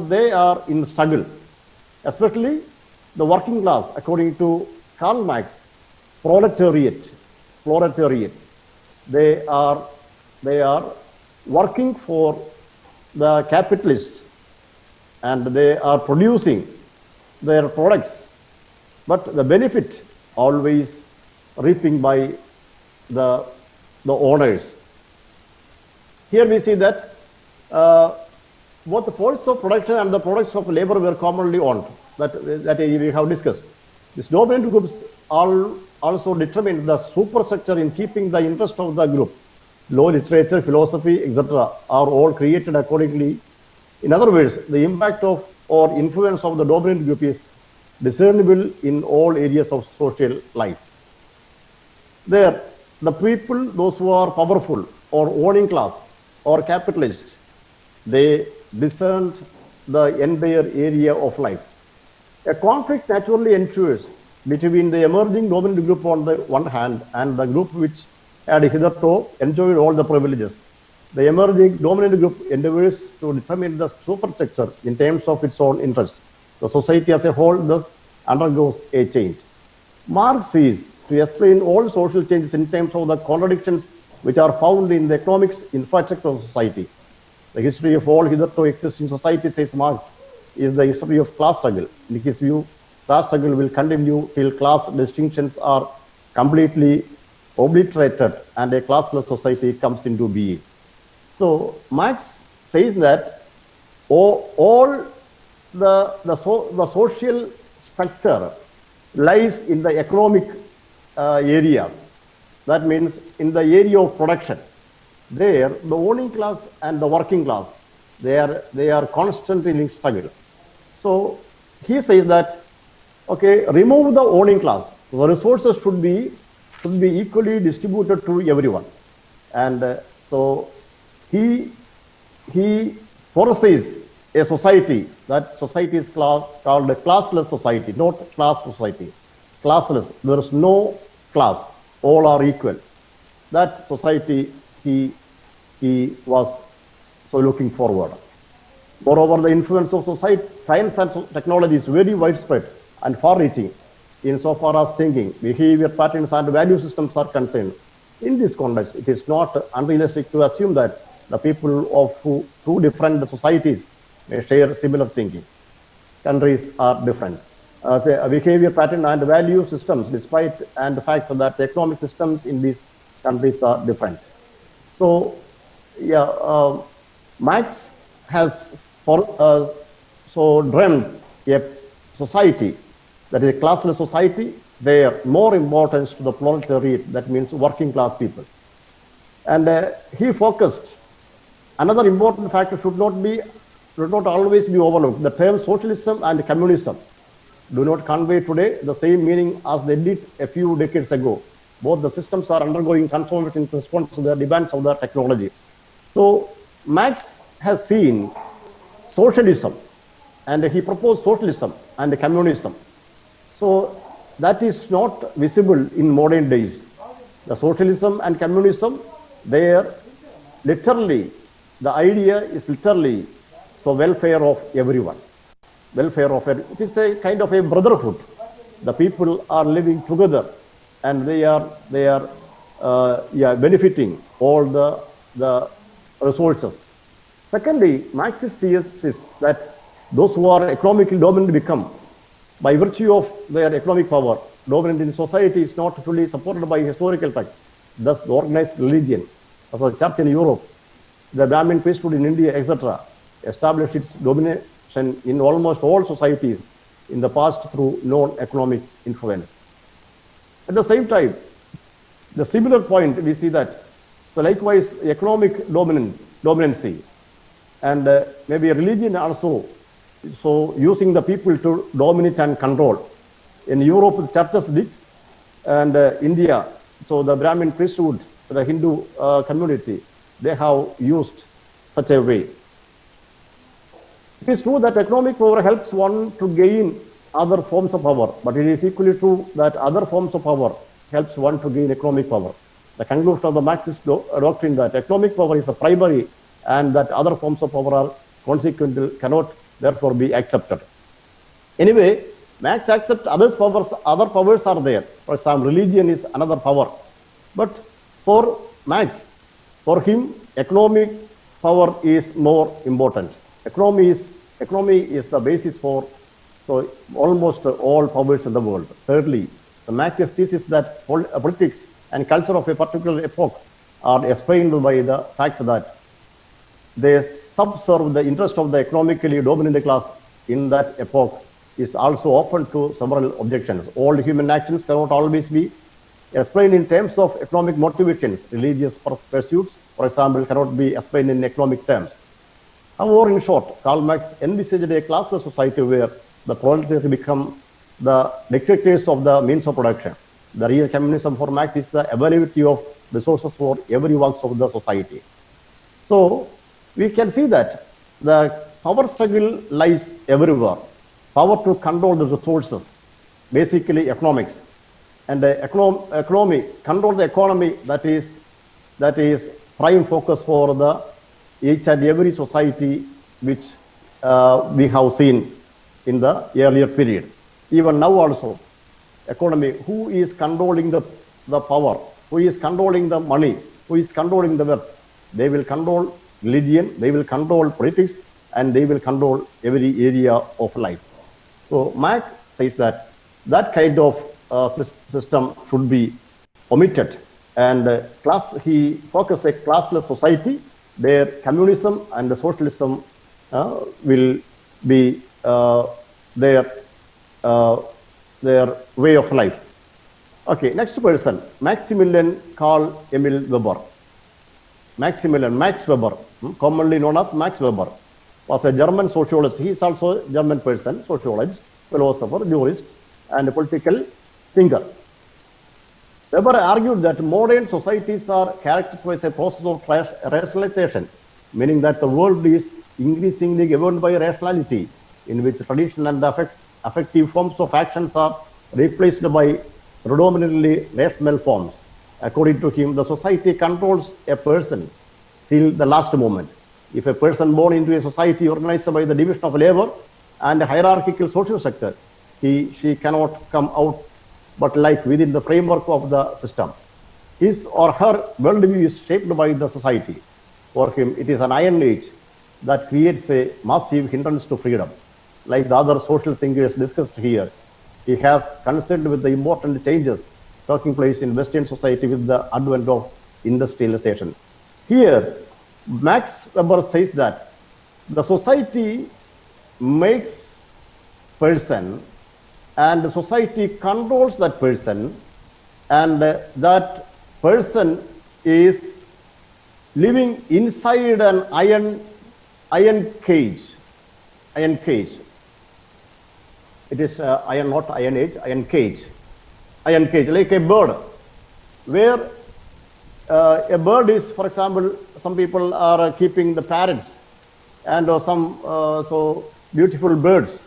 they are in struggle, especially the working class. According to Karl Marx, proletariat, they are working for the capitalists and they are producing their products, but the benefit always reaping by the owners. Here we see that both the force of production and the products of labor were commonly owned, that we have discussed. These dominant groups also determined the superstructure in keeping the interest of the group. Law, literature, philosophy, etc. are all created accordingly. In other words, the impact of or influence of the dominant group is discernible in all areas of social life. There, the people, those who are powerful or owning class or capitalists, they discerned the entire area of life. A conflict naturally ensues between the emerging dominant group on the one hand and the group which had hitherto enjoyed all the privileges. The emerging dominant group endeavors to determine the superstructure in terms of its own interest. The society as a whole thus undergoes a change. Marx sees to explain all social changes in terms of the contradictions which are found in the economics infrastructure of society. The history of all hitherto existing society, says Marx, is the history of class struggle. In his view, class struggle will continue till class distinctions are completely obliterated and a classless society comes into being. So Marx says that all the social structure lies in the economic areas. That means in the area of production. There, the owning class and the working class, they are constantly in struggle. So he says that, okay, remove the owning class. The resources should be equally distributed to everyone, and so he foresees a society. That society is called a classless society, not class society. Classless. There is no class. All are equal. That society he was so looking forward. Moreover, the influence of society, science and technology is very widespread and far-reaching insofar as thinking, behavior patterns, and value systems are concerned. In this context, it is not unrealistic to assume that the people of two different societies may share similar thinking. Countries are different. The behavior pattern and value systems, despite and the fact that the economic systems in these countries are different. So, yeah, Marx has dreamt a society that is a classless society, there more importance to the proletariat, that means working class people. And he focused, another important factor should not always be overlooked. The term socialism and communism do not convey today the same meaning as they did a few decades ago. Both the systems are undergoing transformation in response to the demands of the technology. So Marx has seen socialism, and he proposed socialism and communism. So that is not visible in modern days. The socialism and communism, there literally, the idea is literally so welfare of everyone. Welfare of it is a kind of a brotherhood. The people are living together, and they are benefiting all the resources. Secondly, Marxist thesis that those who are economically dominant become, by virtue of their economic power, dominant in society is not fully supported by historical fact. Thus, the organized religion, as a church in Europe, the Brahmin priesthood in India, etc., established its domination in almost all societies in the past through non-economic influence. At the same time, the similar point we see that, so likewise, economic dominancy and maybe religion also, so using the people to dominate and control. In Europe, the churches did, and India, so the Brahmin priesthood, the Hindu community, they have used such a way. It is true that economic power helps one to gain other forms of power, but it is equally true that other forms of power helps one to gain economic power. The conclusion of the Marxist doctrine that economic power is a primary and that other forms of power are consequently cannot therefore be accepted. Anyway, Marx accepts other powers are there. For example, religion is another power. But for Marx, for him, economic power is more important. economy is the basis for almost all powers in the world. Thirdly, the Marx's thesis that politics and culture of a particular epoch are explained by the fact that they subserve the interest of the economically dominant class in that epoch is also open to several objections. All human actions cannot always be explained in terms of economic motivations. Religious pursuits, for example, cannot be explained in economic terms. However, in short, Karl Marx envisaged a classless society where the proletariat become the dictators of the means of production. The real communism for Marx is the availability of resources for every works of the society. So we can see that the power struggle lies everywhere. Power to control the resources, basically economics, and the economy, control the economy, that is prime focus for the each and every society which we have seen in the earlier period. Even now also, economy, who is controlling the power, who is controlling the money, who is controlling the wealth? They will control religion, they will control politics, and they will control every area of life. So Marx says that that kind of system should be omitted, and he focuses a classless society where communism and socialism will be their way of life. Okay, next person, Maximilian Karl Emil Weber. Max Weber, commonly known as Max Weber, was a German sociologist. He is also a German person, sociologist, philosopher, jurist, and a political thinker. Weber argued that modern societies are characterized by a process of rationalization, meaning that the world is increasingly governed by rationality, in which traditional and affective forms of actions are replaced by predominantly rational forms. According to him, the society controls a person till the last moment. If a person born into a society organized by the division of labor and a hierarchical social structure, she cannot come out but like within the framework of the system. His or her worldview is shaped by the society. For him, it is an iron age that creates a massive hindrance to freedom. Like the other social thinkers discussed here, he has concerned with the important changes taking place in Western society with the advent of industrialization. Here, Max Weber says that the society makes person and the society controls that person, and that person is living inside an iron cage. It is iron, not iron age, iron cage, like a bird, where a bird is, for example, some people are keeping the parrots and some so beautiful birds.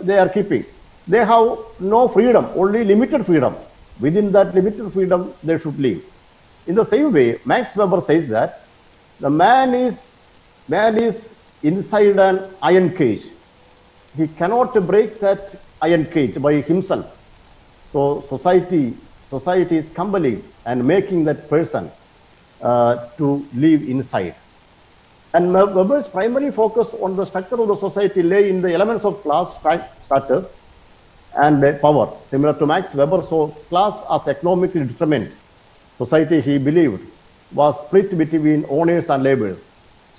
They are keeping. They have no freedom, only limited freedom. Within that limited freedom, they should live. In the same way, Max Weber says that the man is inside an iron cage. He cannot break that iron cage by himself. So society is compelling and making that person to live inside. And Weber's primary focus on the structure of the society lay in the elements of class status and power. Similar to Max Weber, so class as economically determined society, he believed, was split between owners and laborers.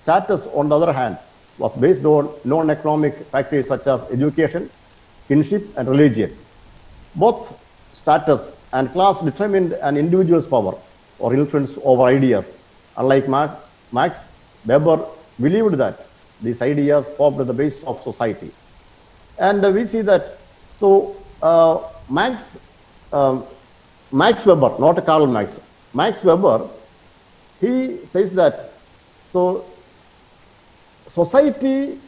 Status, on the other hand, was based on non-economic factors such as education, kinship, and religion. Both status and class determined an individual's power or influence over ideas. Unlike Max, Weber believed that these ideas formed the base of society. And we see that, so Max Weber, not Karl Marx, Max Weber, he says that, so society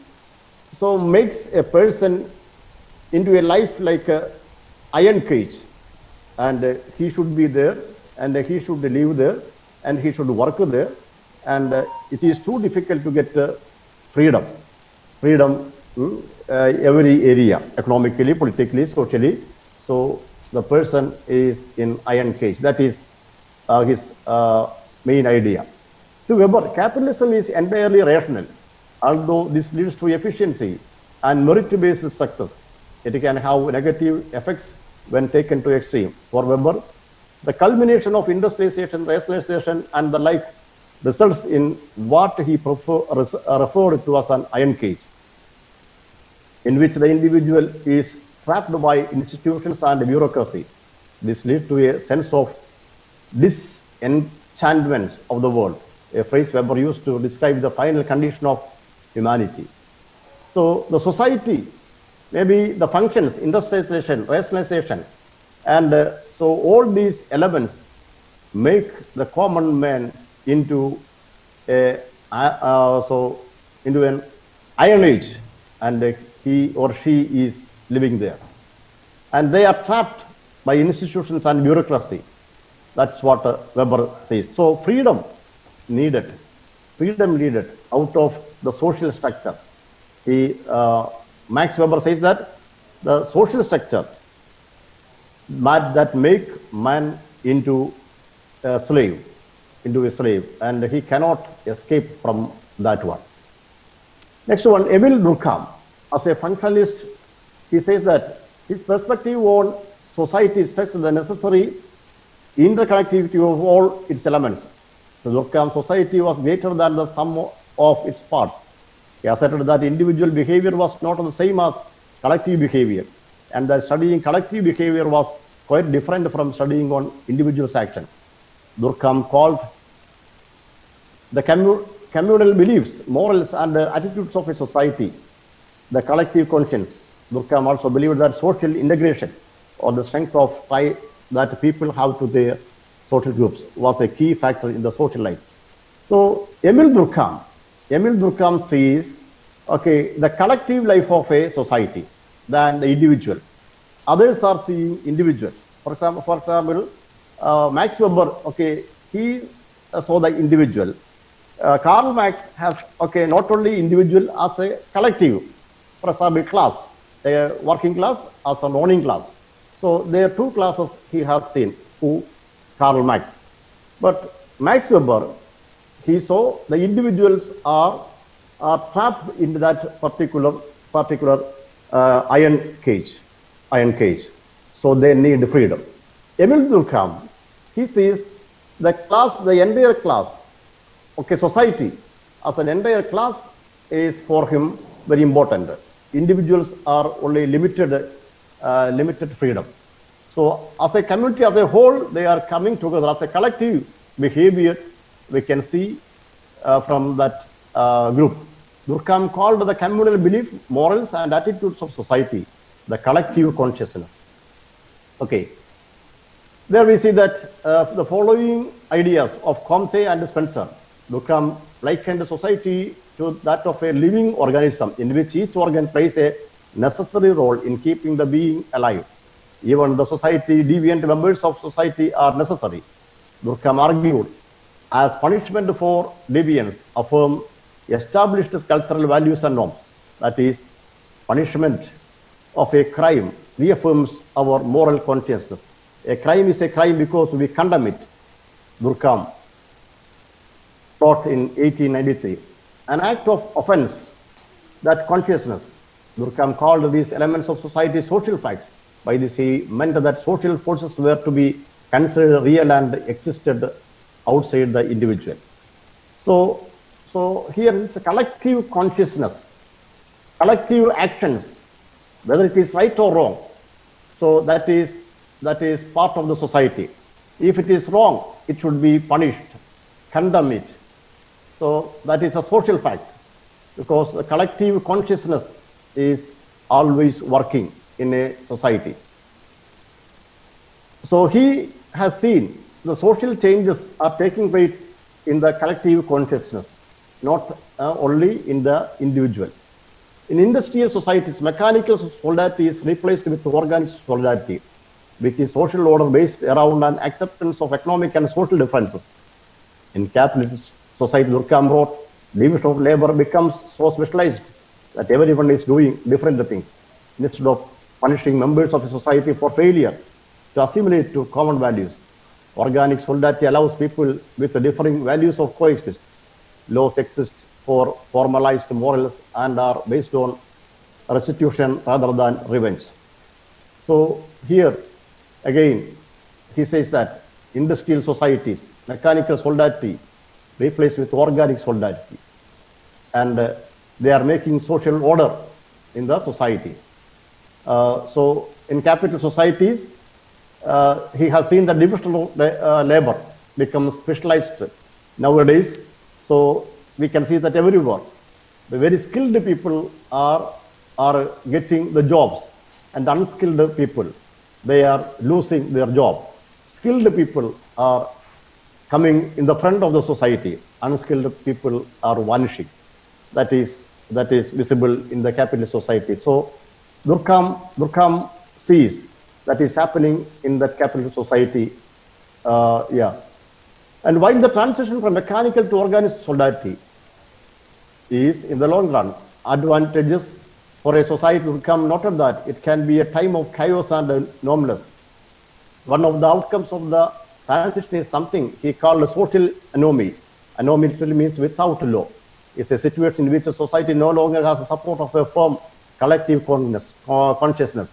makes a person into a life like a iron cage, and he should be there, and he should live there, and he should work there, and it is too difficult to get freedom every area, economically, politically, socially. So the person is in iron cage. That is his main idea. To Weber, capitalism is entirely rational. Although this leads to efficiency and merit-based success, it can have negative effects when taken to extreme. For Weber, the culmination of industrialization, racialization, and the like results in what he referred to as an iron cage, in which the individual is trapped by institutions and bureaucracy. This leads to a sense of disenchantment of the world, a phrase Weber used to describe the final condition of humanity. So the society, maybe the functions, industrialization, rationalization, and so all these elements make the common man into an iron age, and he or she is living there. And they are trapped by institutions and bureaucracy. That's what Weber says. So freedom needed out of the social structure. Max Weber says that the social structure that make man into a slave, and he cannot escape from that one. Next one, Emil Durkheim, as a functionalist, he says that his perspective on society stresses the necessary interconnectivity of all its elements. So Durkheim's society was greater than the sum of its parts. He asserted that individual behavior was not the same as collective behavior, and that studying collective behavior was quite different from studying on individual's action. Durkheim called the communal beliefs, morals, and attitudes of a society the collective conscience. Durkheim also believed that social integration, or the strength of tie that people have to their social groups, was a key factor in the social life. So Emil Durkheim sees, the collective life of a society than the individual. Others are seeing individual. For example, Max Weber, he saw the individual. Karl Marx has, not only individual as a collective. For example, class, a working class as an owning class. So there are two classes he has seen, Karl Marx. But Max Weber, he saw the individuals are trapped into that particular iron cage. So they need freedom. Emil Durkheim, he sees the entire class, society as an entire class is for him very important. Individuals are only limited freedom. So as a community as a whole, they are coming together as a collective behavior. We can see from that group. Durkheim called the communal belief, morals, and attitudes of society the collective consciousness. There we see that the following ideas of Comte and Spencer. Durkheim likened society to that of a living organism in which each organ plays a necessary role in keeping the being alive. Even the deviant members of society are necessary. Durkheim argued, as punishment for deviance, affirm established cultural values and norms. That is, punishment of a crime reaffirms our moral consciousness. A crime is a crime because we condemn it. Durkheim taught in 1893. An act of offense, that consciousness. Durkheim called these elements of society social facts. By this he meant that social forces were to be considered real and existed outside the individual. So here is a collective consciousness, collective actions, whether it is right or wrong. So that is part of the society. If it is wrong, it should be punished, condemn it. So that is a social fact, because the collective consciousness is always working in a society. So he has seen the social changes are taking place in the collective consciousness, not only in the individual. In industrial societies, mechanical solidarity is replaced with organic solidarity, which is social order based around an acceptance of economic and social differences. In capitalist society, Durkheim wrote, division of labor becomes so specialized that everyone is doing different things. Instead of punishing members of a society for failure to assimilate to common values, organic solidarity allows people with differing values of coexist. Laws exist for formalized morals and are based on restitution rather than revenge. So here, again, he says that industrial societies, mechanical solidarity replaced with organic solidarity. And they are making social order in the society. So in capital societies, he has seen that divisional labor becomes specialized nowadays. So we can see that everywhere, the very skilled people are getting the jobs, and unskilled people, they are losing their job. Skilled people are coming in the front of the society. Unskilled people are vanishing. That is visible in the capitalist society. So Durkheim sees that is happening in that capitalist society. And while the transition from mechanical to organic solidarity is, in the long run, advantageous for a society to become, noted that it can be a time of chaos and anomalous. One of the outcomes of the transition is something he called a social anomy. Anomy literally means without law. It's a situation in which a society no longer has the support of a firm collective consciousness.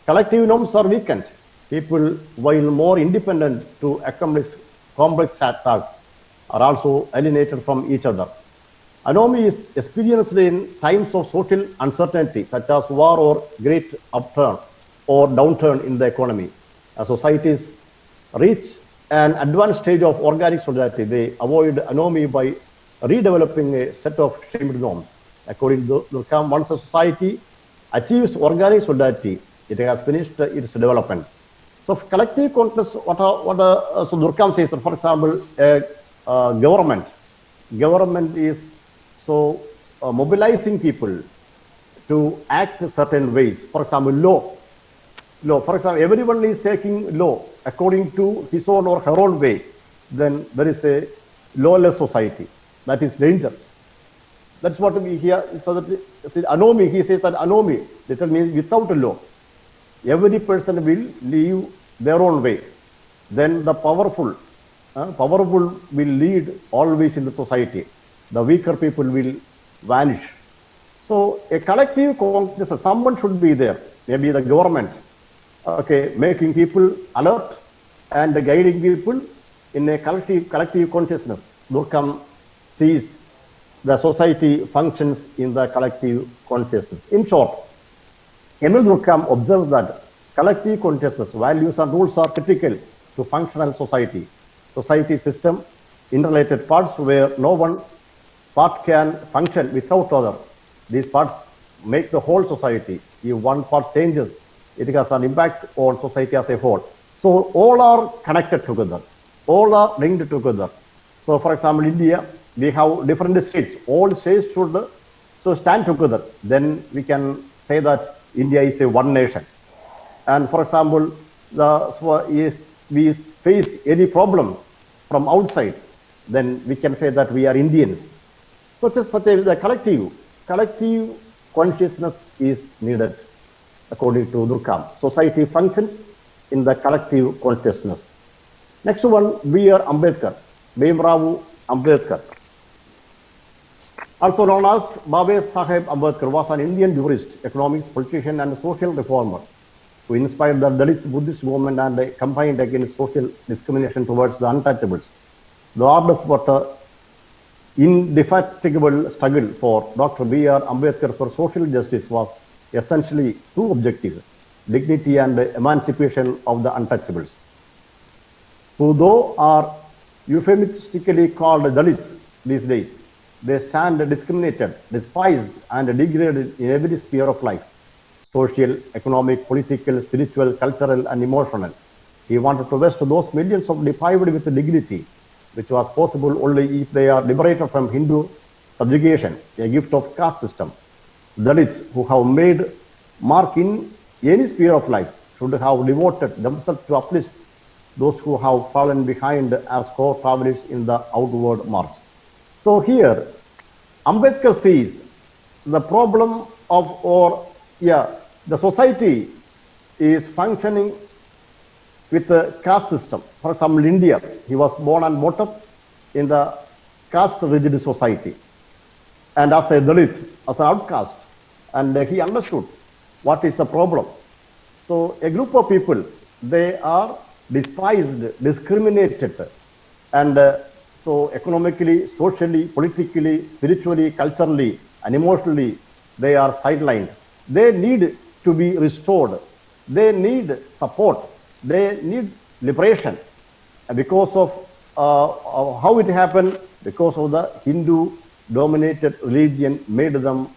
Collective norms are weakened. People, while more independent to accomplish complex tasks, are also alienated from each other. Anomy is experienced in times of social uncertainty, such as war or great upturn or downturn in the economy. As societies reach an advanced stage of organic solidarity, they avoid anomy by redeveloping a set of shared norms. According to Durkheim, once a society achieves organic solidarity, it has finished its development. So collective consciousness, so Durkheim says that, for example, government is so mobilizing people to act certain ways. For example, law. For example, everyone is taking law according to his own or her own way. Then there is a lawless society. That is danger. That's what we hear. So that anomy, he says that anomy, that means without a law. Every person will live their own way. Then the powerful will lead always in the society. The weaker people will vanish. So a collective consciousness, someone should be there. Maybe the government, making people alert and guiding people in a collective consciousness. Durkheim sees the society functions in the collective consciousness. In short, Emil Durkheim observes that collective consciousness, values and rules are critical to functional society. Society system, interrelated parts where no one part can function without other. These parts make the whole society. If one part changes, it has an impact on society as a whole. So all are connected together. All are linked together. So for example, India, we have different states. All states should stand together. Then we can say that India is a one nation. And for example, if we face any problem from outside, then we can say that we are Indians. The collective consciousness is needed, according to Durkheim. Society functions in the collective consciousness. Next one, B.R. Ambedkar, Bhimrao Ambedkar. Also known as Babe Saheb Ambedkar, was an Indian jurist, economist, politician and social reformer who inspired the Dalit Buddhist movement and campaigned against social discrimination towards the untouchables. The arduous but indefatigable struggle for Dr. B.R. Ambedkar for social justice was essentially two objectives: dignity and emancipation of the untouchables, who though are euphemistically called Dalits these days. They stand discriminated, despised and degraded in every sphere of life: social, economic, political, spiritual, cultural and emotional. He wanted to vest those millions of deprived with dignity, which was possible only if they are liberated from Hindu subjugation, a gift of caste system. Dalits who have made mark in any sphere of life should have devoted themselves to uplift those who have fallen behind as co-travelers in the outward march. So here, Ambedkar sees the problem of, the society is functioning with a caste system. For example, India, he was born and brought up in the caste rigid society. and as a Dalit, as an outcast, and he understood what is the problem. So a group of people, they are despised, discriminated, and so economically, socially, politically, spiritually, culturally, and emotionally, they are sidelined. They need to be restored. They need support. They need liberation. And because of how it happened, because of the Hindu-dominated religion made them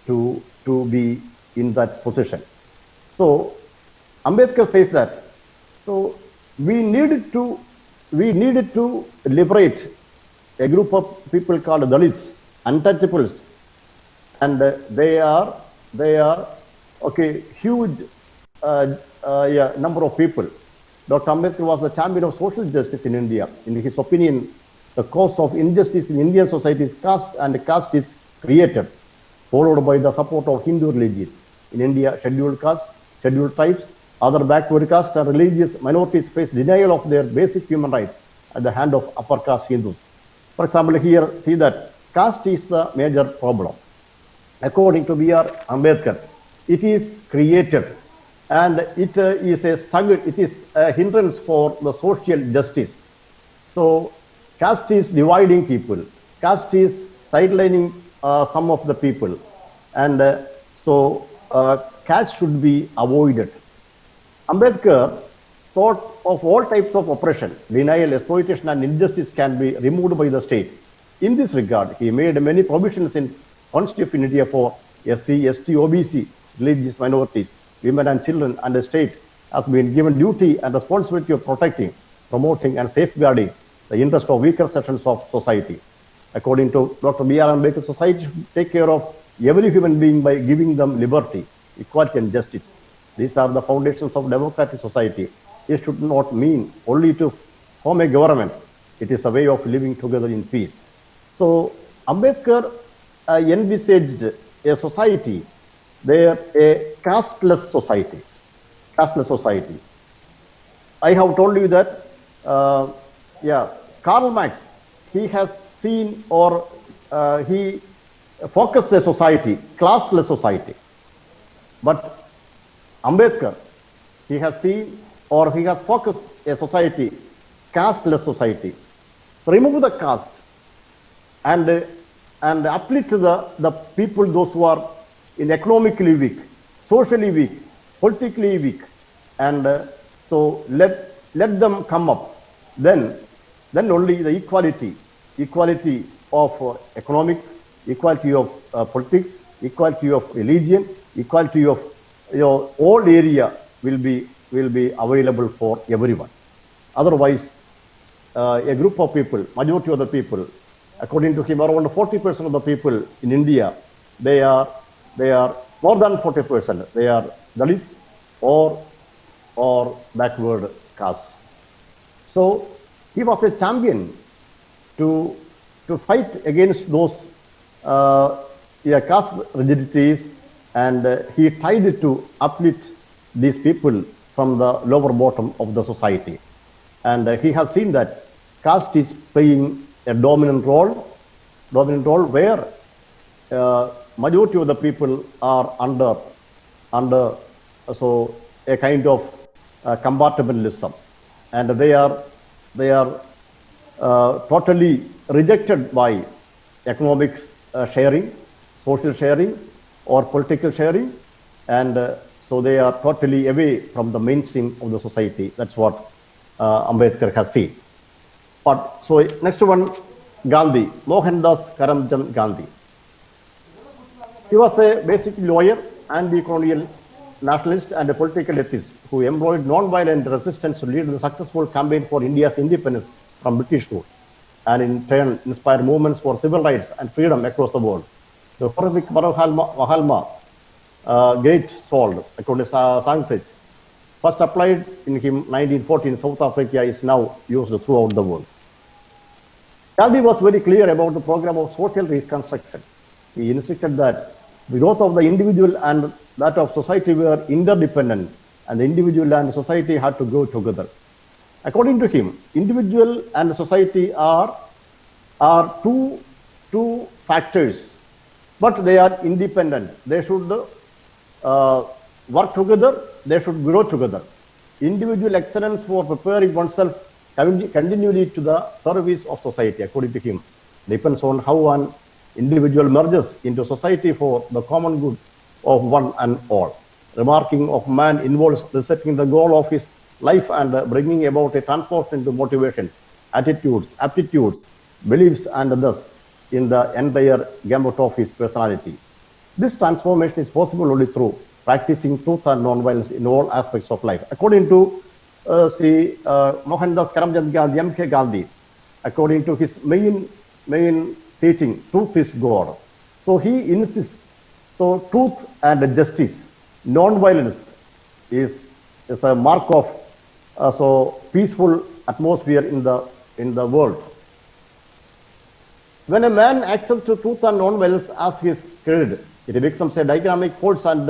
to be in that position. So Ambedkar says that. So we needed to liberate a group of people called Dalits, untouchables, and they are okay, huge number of people. Dr. Ambedkar was the champion of social justice in India. In his opinion, the cause of injustice in Indian society is caste, and caste is created, followed by the support of Hindu religion. In India, scheduled castes, scheduled tribes, other backward castes and religious minorities face denial of their basic human rights at the hand of upper caste Hindus. For example, here, see that caste is the major problem. According to B.R. Ambedkar, it is created, and it is a struggle, it is a hindrance for the social justice. So caste is dividing people, caste is sidelining some of the people, and so caste should be avoided. Ambedkar thought of all types of oppression, denial, exploitation, and injustice can be removed by the state. In this regard, he made many provisions in Constitution of India for SC, ST, OBC, religious minorities, women and children, and the state has been given duty and responsibility of protecting, promoting, and safeguarding the interest of weaker sections of society. According to Dr. B.R. Ambedkar, society should take care of every human being by giving them liberty, equality, and justice. These are the foundations of democratic society. It should not mean only to form a government. It is a way of living together in peace. So Ambedkar envisaged a society, a casteless society. Casteless society. I have told you that, Karl Marx, he has seen, or he focused a society, classless society. But Ambedkar, he has seen, or he has focused a society, casteless society. Remove the caste and uplift the people, those who are in economically weak, socially weak, politically weak, and so let them come up. Then only the equality of economic, equality of politics, equality of religion, equality of all area will be available for everyone. Otherwise, a group of people, majority of the people, according to him, around 40% of the people in India, they are more than 40%. They are Dalits or backward caste. So he was a champion to fight against those caste rigidities, and he tried to uplift these people from the lower bottom of the society. And he has seen that caste is playing a dominant role where majority of the people are under so a kind of compartmentalism, and they are totally rejected by economic sharing, social sharing, or political sharing, and so they are totally away from the mainstream of the society. That's what Ambedkar has seen. But so next one, Gandhi, Mohandas Karamchand Gandhi. He was a basic lawyer, anti-colonial nationalist, and a political atheist who employed non-violent resistance to lead the successful campaign for India's independence from British rule, and in turn inspired movements for civil rights and freedom across the world. The horrific Mahatma, great soul, according to Sanskrit, first applied in him 1914 in South Africa, is now used throughout the world. Gandhi was very clear about the program of social reconstruction. He insisted that the growth of the individual and that of society were interdependent, and the individual and society had to go together. According to him, individual and society are two factors but they are independent. They should work together, they should grow together. Individual excellence for preparing oneself continually to the service of society, according to him, depends on how an individual merges into society for the common good of one and all. Remarking of man involves resetting the goal of his life and bringing about a transformation into motivations, attitudes, aptitudes, beliefs, and thus in the entire gamut of his personality. This transformation is possible only through practicing truth and non-violence in all aspects of life. According to Mohandas Karamchand Gandhi, M.K. Gandhi, according to his main teaching, truth is God. So he insists, so truth and justice, non-violence is a mark of so peaceful atmosphere in the world. When a man accepts truth and non-violence as his creed, it becomes a dynamic force, and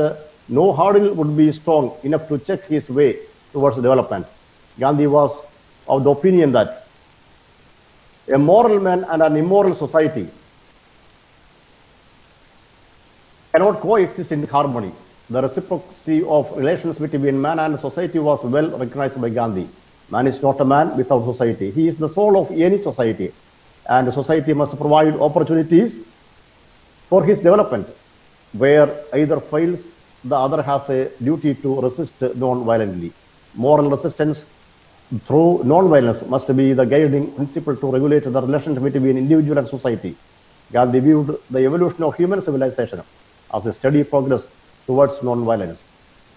no hurdle would be strong enough to check his way towards development. Gandhi was of the opinion that a moral man and an immoral society cannot coexist in harmony. The reciprocity of relations between man and society was well recognized by Gandhi. Man is not a man without society. He is the soul of any society, and society must provide opportunities for his development. Where either fails, the other has a duty to resist non-violently. Moral resistance through non-violence must be the guiding principle to regulate the relations between individual and society. Gandhi viewed the evolution of human civilization as a steady progress towards non-violence.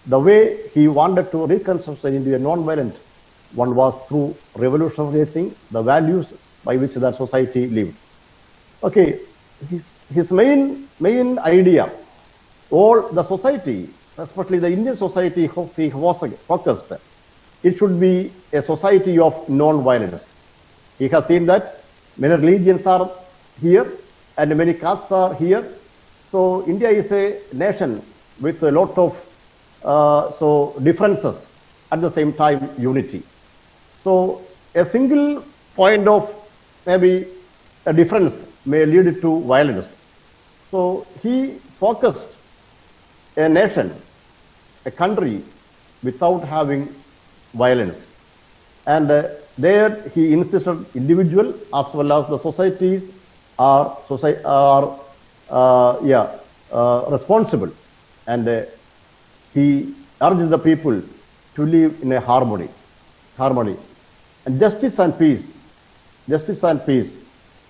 The way he wanted to reconstruct into a non-violent one was through revolutionizing the values by which that society lived. Okay, his main idea, all the society, especially the Indian society, he was focused. It should be a society of non-violence. He has seen that many religions are here and many castes are here. So India is a nation with a lot of differences, at the same time unity. So a single point of maybe a difference may lead to violence. So he focused a nation, a country, without having violence. And there he insisted individual as well as the societies are responsible. And he urged the people to live in a harmony. And justice and peace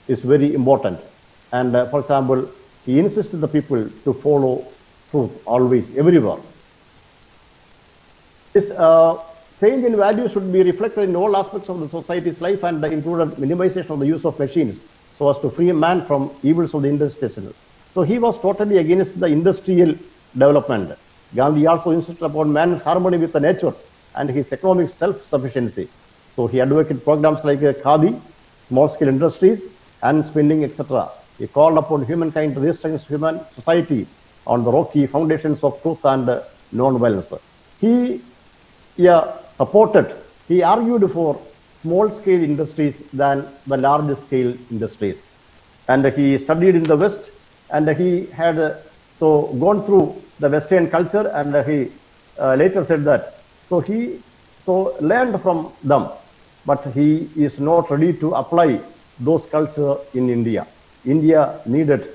is very important. And for example, he insisted the people to follow truth always, everywhere. This change in value should be reflected in all aspects of the society's life, and included minimization of the use of machines so as to free man from evils of the industrial. So he was totally against the industrial development. Gandhi also insisted upon man's harmony with the nature and his economic self-sufficiency. So he advocated programs like Khadi, small-scale industries, and spinning, etc. He called upon humankind to reestablish human society on the rocky foundations of truth and non-violence. He argued for small-scale industries than the large-scale industries. And he studied in the West, and he had gone through the Western culture, and he later said that. So he learned from them, but he is not ready to apply those culture in India. India needed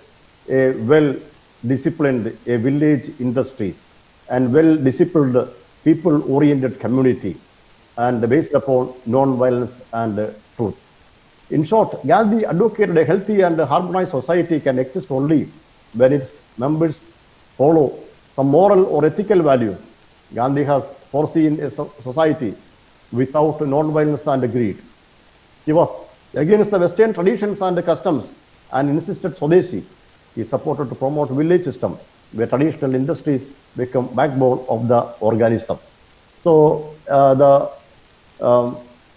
a well-disciplined village industries and well-disciplined people-oriented community, and based upon non-violence and truth. In short, Gandhi advocated a healthy and harmonized society can exist only when its members follow some moral or ethical values. Gandhi has foreseen a society without non-violence and greed. He was against the Western traditions and customs and insisted Swadeshi. He supported to promote village system where traditional industries become backbone of the organism. So the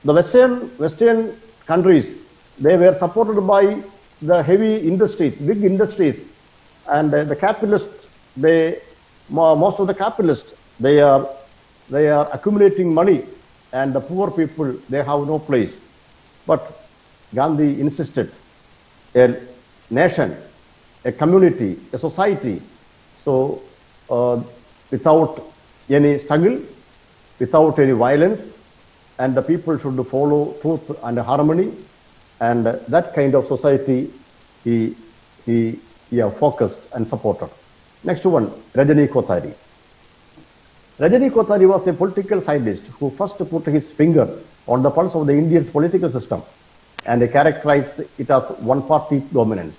Western countries, they were supported by the heavy industries, big industries, and the capitalists, most of the capitalists, they are accumulating money, and the poor people, they have no place. But Gandhi insisted a nation a community, a society. So without any struggle, without any violence, and the people should follow truth and harmony, and that kind of society he focused and supported. Next one, Rajani Kothari. Rajani Kothari was a political scientist who first put his finger on the pulse of the Indian political system and characterized it as one-party dominance,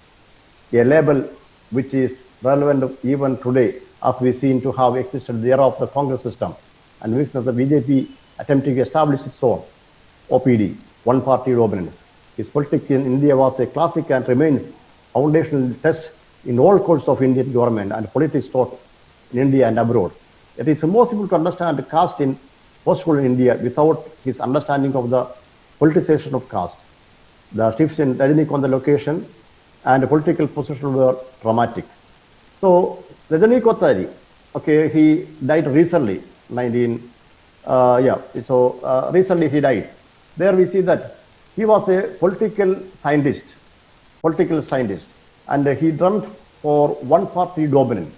a label which is relevant even today as we seem to have existed in the era of the Congress system and which the BJP attempting to establish its own OPD, one-party dominance. His politics in India was a classic and remains foundational test in all courts of Indian government and politics taught in India and abroad. It is impossible to understand caste in post-colonial India without his understanding of the politicization of caste. The shifts in Rajani location and political position were dramatic. So Rajani Kothari, okay, he died recently, recently he died. There we see that he was a political scientist, and he dreamt for one-party dominance.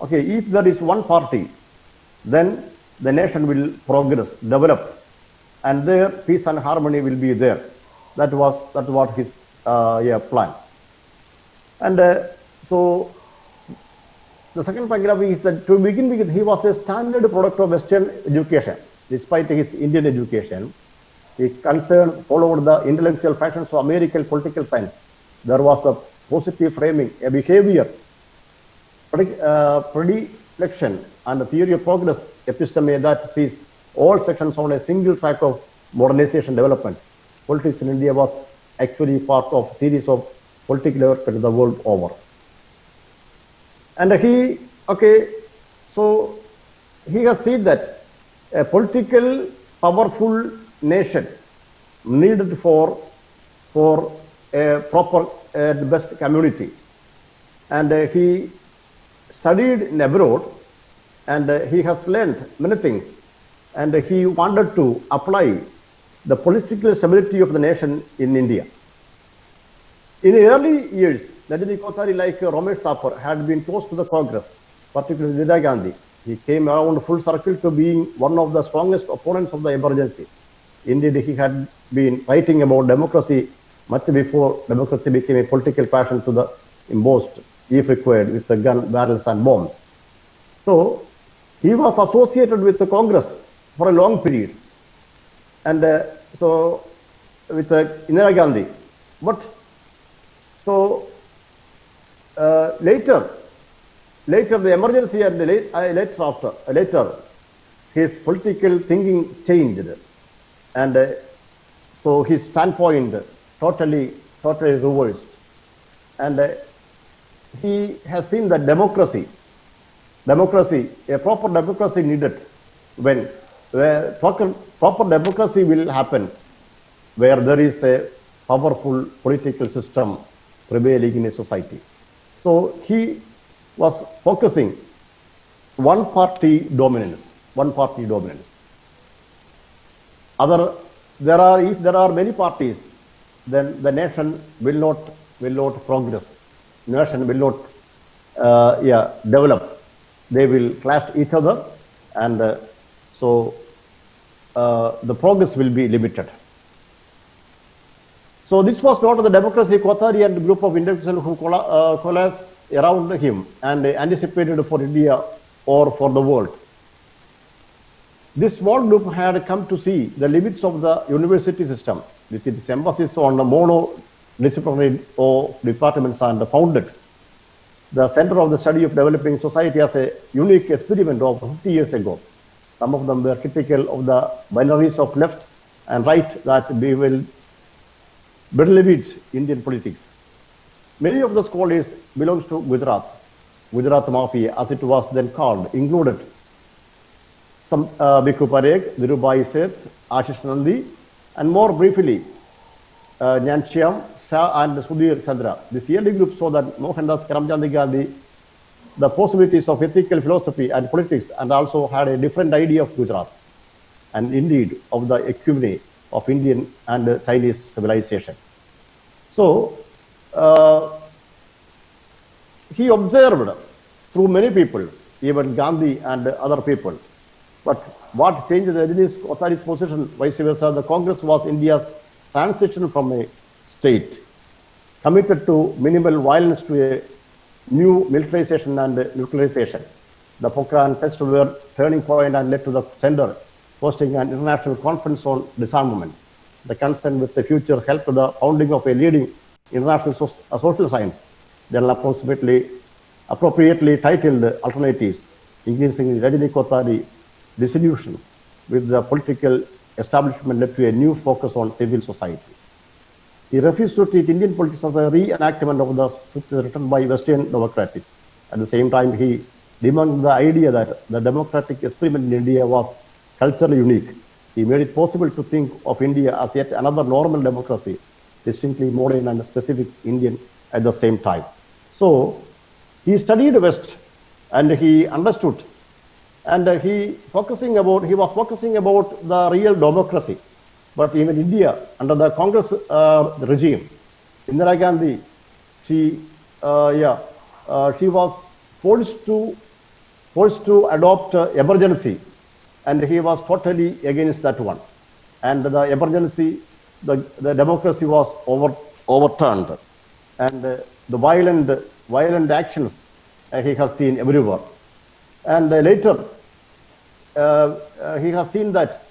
Okay, if there is one party, then the nation will progress, develop, and there peace and harmony will be there. That was his plan. And so the second paragraph is that to begin with, he was a standard product of Western education. Despite his Indian education, he followed the intellectual fashions of American political science. There was a positive framing, a behavior, predilection, and the theory of progress episteme that sees all sections on a single track of modernization development. Politics in India was actually part of a series of political development the world over. And he has seen that a political powerful nation needed for a proper best community. And he studied in abroad, and he has learned many things, and he wanted to apply the political stability of the nation in India. In the early years, Rajani Kothari, like Ramesh Thapar, had been close to the Congress, particularly Indira Gandhi. He came around full circle to being one of the strongest opponents of the emergency. Indeed, he had been writing about democracy much before democracy became a political passion to the embossed, if required, with the gun barrels and bombs. So he was associated with the Congress for a long period, and so with Indira Gandhi. But so later the emergency and later his political thinking changed, and so his standpoint totally reversed, and he has seen that democracy, a proper democracy needed when proper democracy will happen where there is a powerful political system prevailing in a society. So he was focusing one-party dominance. If there are many parties, then the nation will not progress. Nation will not develop. They will clash each other, and so the progress will be limited. So this was not the democracy. Kothari and a group of individuals who coalesced around him and anticipated for India or for the world. This small group had come to see the limits of the university system with its emphasis on the monodisciplinary departments, and founded the Center of the Study of Developing Society as a unique experiment of 50 years ago. Some of them were typical of the binaries of left and right that we will benevolent Indian politics. Many of the scholars belongs to Gujarat Mafia, as it was then called, included some Bhikkhu Parekh, Dhirubhai Seth, Ashish Nandi, and more briefly, Nyanshyam, Shah, and Sudhir Chandra. This yearly group saw that Mohandas Karamchand Gandhi, the possibilities of ethical philosophy and politics, and also had a different idea of Gujarat, and indeed of the ecumeny of Indian and Chinese civilization. So he observed through many people, even Gandhi and other people. But what changed the Rajini's Kothari's position, vice versa, the Congress was India's transition from a state committed to minimal violence to a new militarization and nuclearization. The Pokhran tests were turning point and led to the center hosting an international conference on disarmament. The concern with the future helped the founding of a leading international social science journal appropriately titled Alternatives, increasing Rajini Kothari disillusion with the political establishment led to a new focus on civil society. He refused to treat Indian politics as a reenactment of the scripts written by Western democrats. At the same time, he debunked the idea that the democratic experiment in India was culturally unique. He made it possible to think of India as yet another normal democracy, distinctly modern and specific Indian at the same time. So he studied West and he understood, and he was focusing about the real democracy. But even India, under the Congress regime, Indira Gandhi, she was forced to adopt emergency, and he was totally against that one. And the emergency, the democracy was overturned, and the violent actions he has seen everywhere. And later, he has seen that.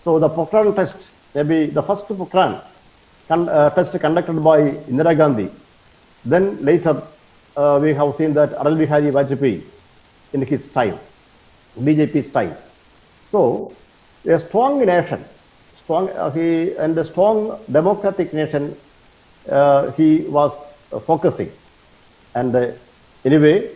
So the Pokhran test, maybe the first Pokhran test conducted by Indira Gandhi. Then later, we have seen that Atal Bihari Vajpayee in his time, BJP's time. So a strong nation, a strong democratic nation, he was focusing. And anyway,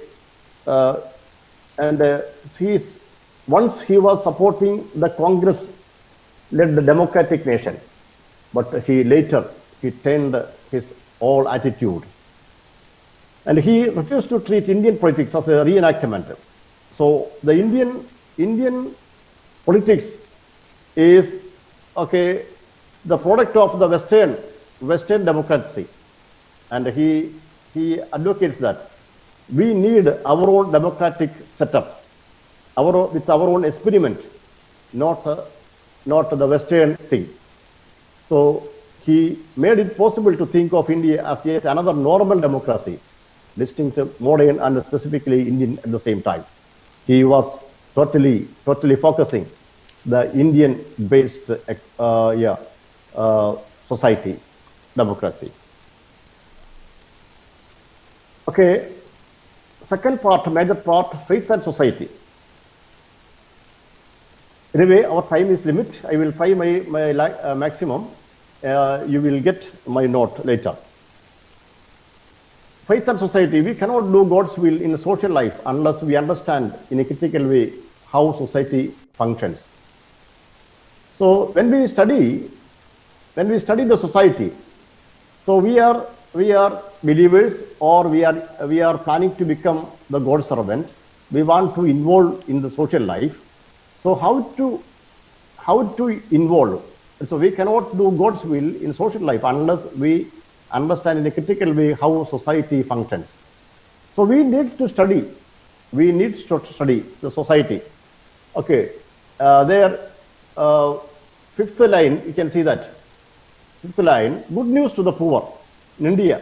once he was supporting the Congress-led democratic nation, but he turned his whole attitude. And he refused to treat Indian politics as a reenactment. So the Indian politics is the product of the Western democracy, and he advocates that we need our own democratic setup, with our own experiment, not the Western thing. So he made it possible to think of India as yet another normal democracy, distinct, modern, and specifically Indian at the same time. He was totally focusing the Indian-based society, democracy. Okay, second part, major part, faith and society. Anyway, our time is limit. I will try my maximum. You will get my note later. Faith and society, we cannot do God's will in social life unless we understand in a critical way how society functions. So when we study the society, so we are believers, or we are planning to become the God servant. We want to involve in the social life. So how to involve? So we cannot do God's will in social life unless we understand in a critical way how society functions. So we need to study. We need to study the society. Okay, there, fifth line, you can see that. Fifth line, good news to the poor in India.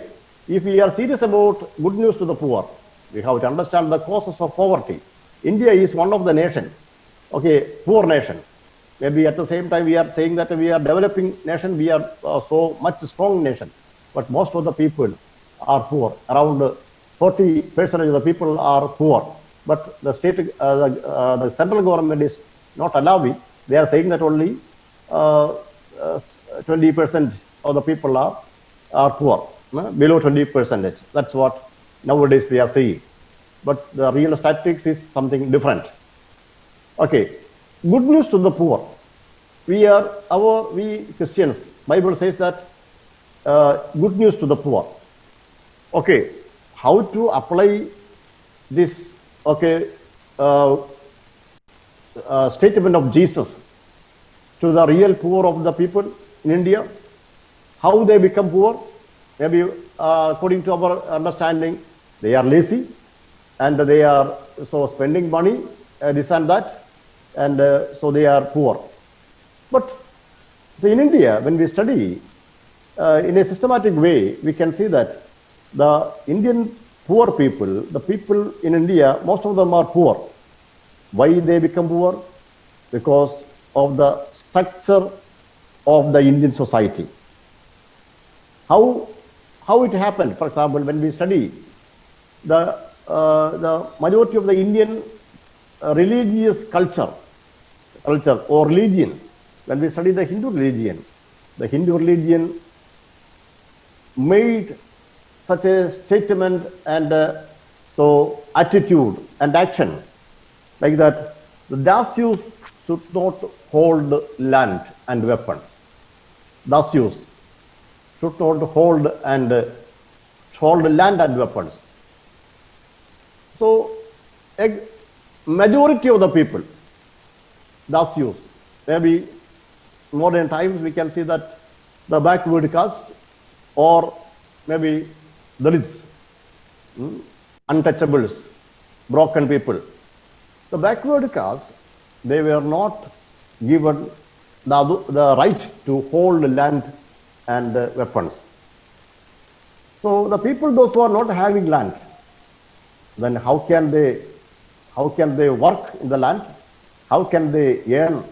If we are serious about good news to the poor, we have to understand the causes of poverty. India is one of the nations, poor nation. Maybe at the same time we are saying that we are developing nation, we are so much strong nation, but most of the people are poor. Around 40% of the people are poor. But the state, the central government is not allowing. They are saying that only 20% of the people are poor, below 20%. That's what nowadays they are saying. But the real statistics is something different. Okay, good news to the poor. We Christians, Bible says that good news to the poor. Okay, how to apply this statement of Jesus to the real poor of the people in India? How they become poor? Maybe according to our understanding, They are lazy, and they are so spending money, this and that, and so they are poor. But so in India, when we study in a systematic way, we can see that the Indian poor people, the people in India, most of them are poor. Why they become poor? Because of the structure of the Indian society. How it happened? For example, when we study the majority of the Indian religious culture or religion, when we study the Hindu religion made such a statement and so attitude and action like that the Dasyus should not hold land and weapons. Dasyus should not hold land and weapons. So a majority of the people, Dasyus, maybe modern times we can see that the backward caste or maybe Dalits, untouchables, broken people. The backward caste, they were not given the right to hold land and weapons. So the people, those who are not having land, then how can they work in the land? How can they earn?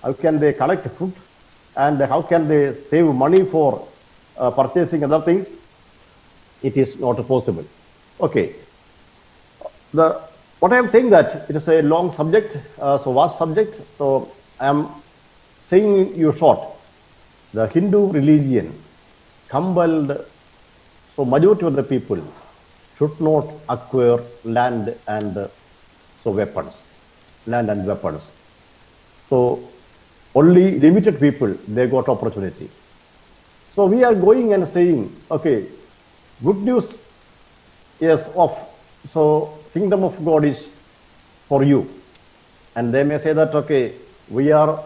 How can they collect food? And how can they save money for purchasing other things? It is not possible. Okay. What I am saying that it is a long subject, so vast subject. So I am saying you short. The Hindu religion compelled, so majority of the people should not acquire land and weapons. So only limited people, they got opportunity. So we are going and saying, okay, good news is of, so kingdom of God is for you. And they may say that, okay, we are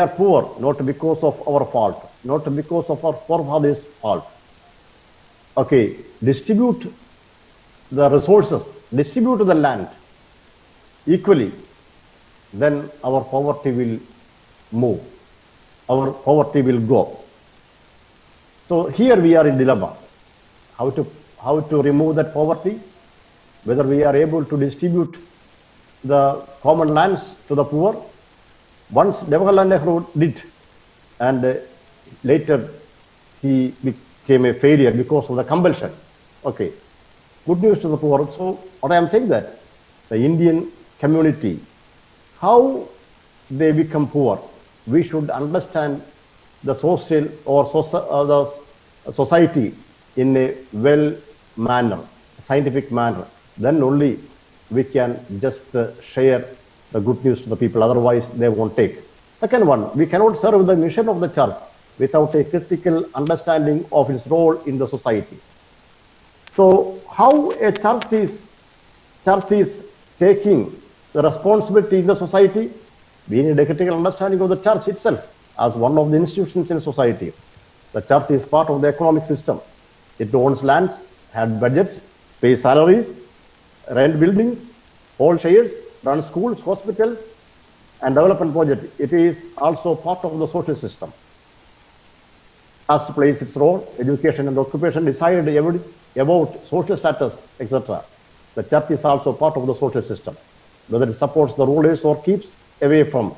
poor, not because of our fault, not because of our forefathers' fault. Okay, distribute the resources, distribute the land equally, then our poverty will move, our poverty will go. So here we are in dilemma. How to remove that poverty? Whether we are able to distribute the common lands to the poor. Once Jawaharlal Nehru did, and later he became a failure because of the compulsion. Okay, good news to the poor. So what I am saying that the Indian community, how they become poor, we should understand the social or the society in a well manner, scientific manner. Then only we can just share the good news to the people. Otherwise, they won't take. Second one, we cannot serve the mission of the church without a critical understanding of its role in the society. So, how a church is taking the responsibility in the society? We need a critical understanding of the church itself as one of the institutions in society. The church is part of the economic system. It owns lands, had budgets, pays salaries, rent buildings, hold shares, run schools, hospitals, and development projects. It is also part of the social system. As plays its role, education and occupation, decide about social status, etc. The church is also part of the social system. Whether it supports the rulers or keeps away from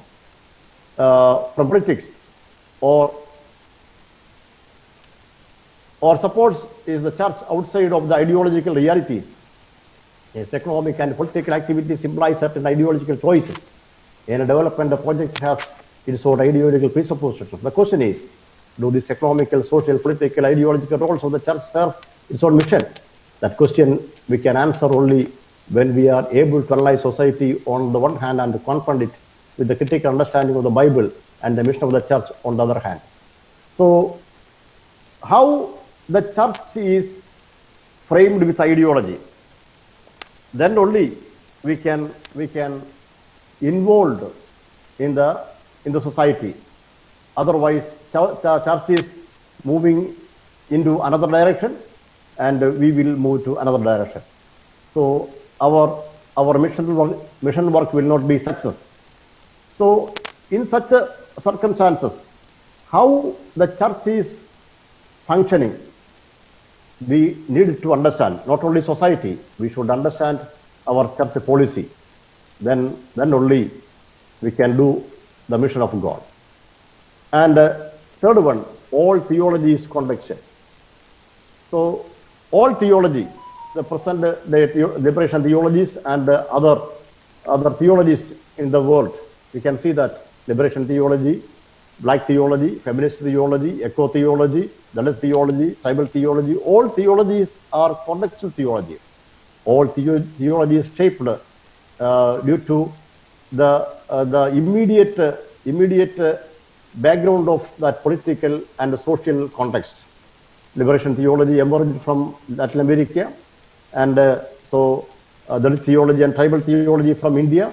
politics, or supports is the church outside of the ideological realities. Its economic and political activities imply certain ideological choices. In a development, the project has its own ideological presuppositions. The question is, do these economical, social, political, ideological roles of the church serve its own mission? That question we can answer only when we are able to analyze society on the one hand and to confront it with the critical understanding of the Bible and the mission of the church on the other hand. So, how the church is framed with ideology, then only we can involved in the society. Otherwise, church is moving into another direction, and we will move to another direction. So our mission work will not be success. So in such circumstances, how the church is functioning, we need to understand. Not only society, we should understand our church policy. Then only we can do the mission of God. And third one, all theology is conviction. So all theology, the present day liberation theologies and other theologies in the world, we can see that liberation theology, black theology, feminist theology, eco theology, Dalit theology, tribal theology, all theologies are contextual theology. All theology is shaped due to the immediate background of that political and social context. Liberation theology emerged from Latin America, and so Dalit theology and tribal theology from India,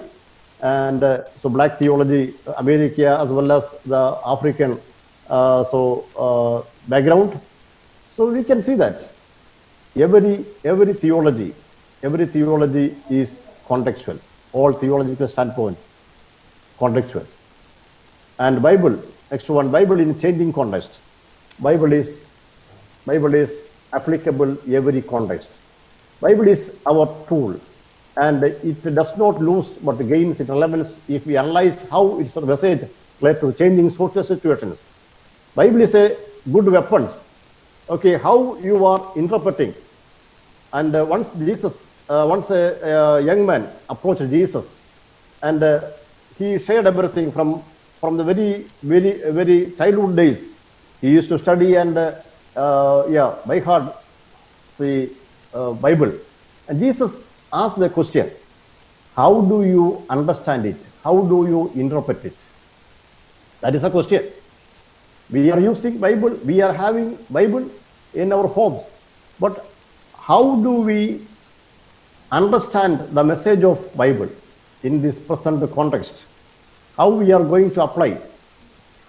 and so black theology, America, as well as the African background. So we can see that every theology is contextual. All theological standpoint contextual. And Bible, next one, Bible in changing context. Bible is applicable every context. Bible is our tool, and it does not lose but gains its relevance if we analyze how its message led to changing social situations. Bible is a good weapon. Okay, how you are interpreting. And once a young man approached Jesus, and he shared everything from the very childhood days. He used to study and by heart the Bible. And Jesus asked the question, how do you understand it? How do you interpret it? That is a question. We are using Bible, we are having Bible in our homes, but how do we understand the message of Bible in this present context? How we are going to apply?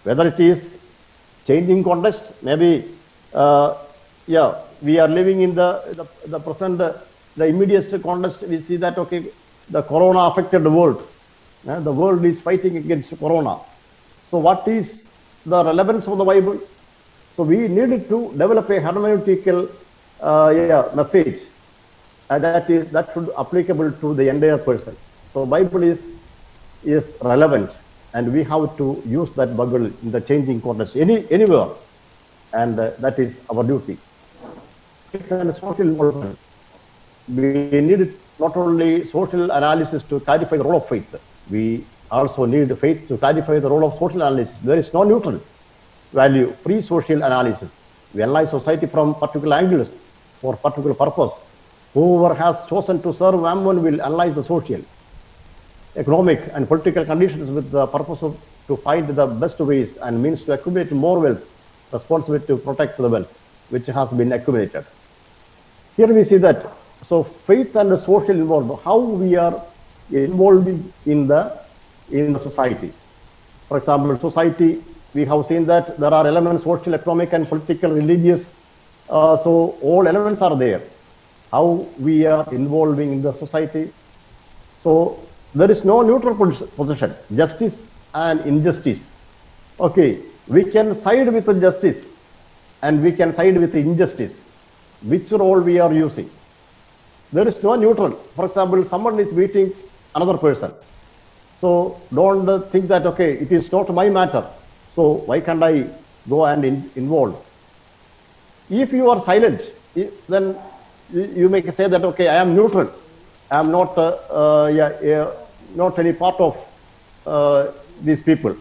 Whether it is changing context, maybe we are living in the present, the immediate context. We see that okay, the corona affected the world. The world is fighting against corona. So what is the relevance of the Bible? So we needed to develop a hermeneutical message that should be applicable to the entire person. So Bible is relevant, and we have to use that Bible in the changing context anywhere, and that is our duty. And social involvement. We need not only social analysis to clarify the role of faith. We also need faith to clarify the role of social analysis. There is no neutral value, free social analysis. We analyze society from particular angles for particular purpose. Whoever has chosen to serve Mammon will analyze the social, economic and political conditions with the purpose of to find the best ways and means to accumulate more wealth, responsibility to protect the wealth which has been accumulated. Here we see that, so faith and social involvement, how we are involving in the society. For example, society, we have seen that there are elements, social, economic and political, religious, so all elements are there. How we are involving in the society. So there is no neutral position, justice and injustice. Okay, we can side with the justice and we can side with the injustice. Which role we are using? There is no neutral. For example, someone is beating another person. So don't think that, okay, it is not my matter. So why can't I go and involve? If you are silent, then you may say that, okay, I am neutral. I am not not any part of these people.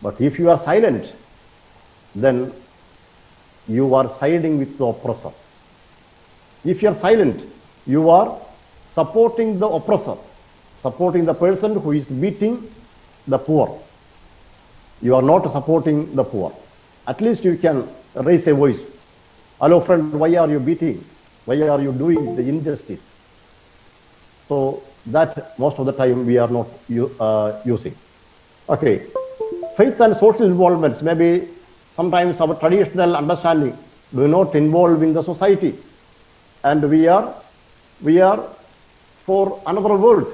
But if you are silent, then you are siding with the oppressor. If you are silent, you are supporting the oppressor, supporting the person who is beating the poor. You are not supporting the poor. At least you can raise a voice. Hello friend, why are you beating? Why are you doing the injustice? So that most of the time we are not using. Okay, faith and social involvements, maybe sometimes our traditional understanding do not involve in the society, and we are for another world.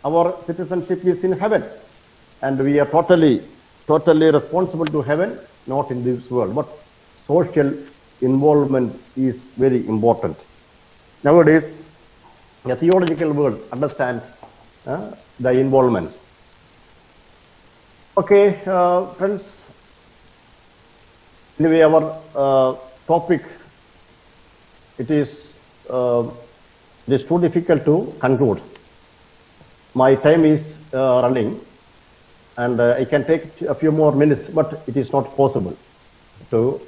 Our citizenship is in heaven, and we are totally responsible to heaven, not in this world. But social involvement is very important. Nowadays, the theological world understands the involvements. Okay, friends. Anyway, our topic, it is too difficult to conclude. My time is running, and I can take a few more minutes, but it is not possible to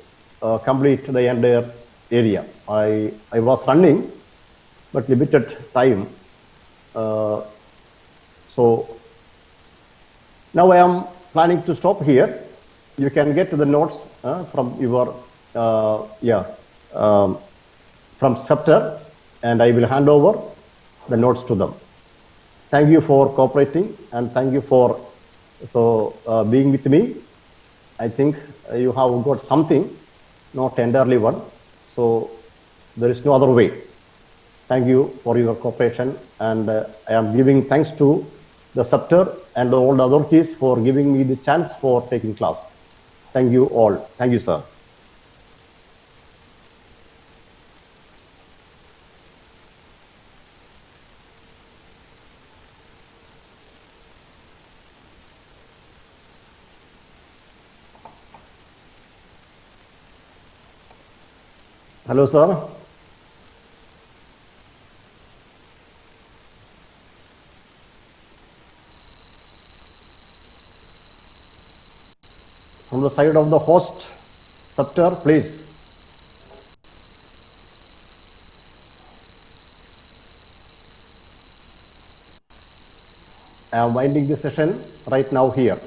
complete the entire area. I was running, but limited time. So now I am planning to stop here. You can get the notes from your from SCEPTRE, and I will hand over the notes to them. Thank you for cooperating, and thank you for being with me. I think you have got something, not entirely one, so there is no other way. Thank you for your cooperation, and I am giving thanks to the SCEPTRE and all the authorities for giving me the chance for taking class. Thank you all. Thank you, sir. Hello, sir. From the side of the host, SCEPTRE, please. I am winding the session right now here.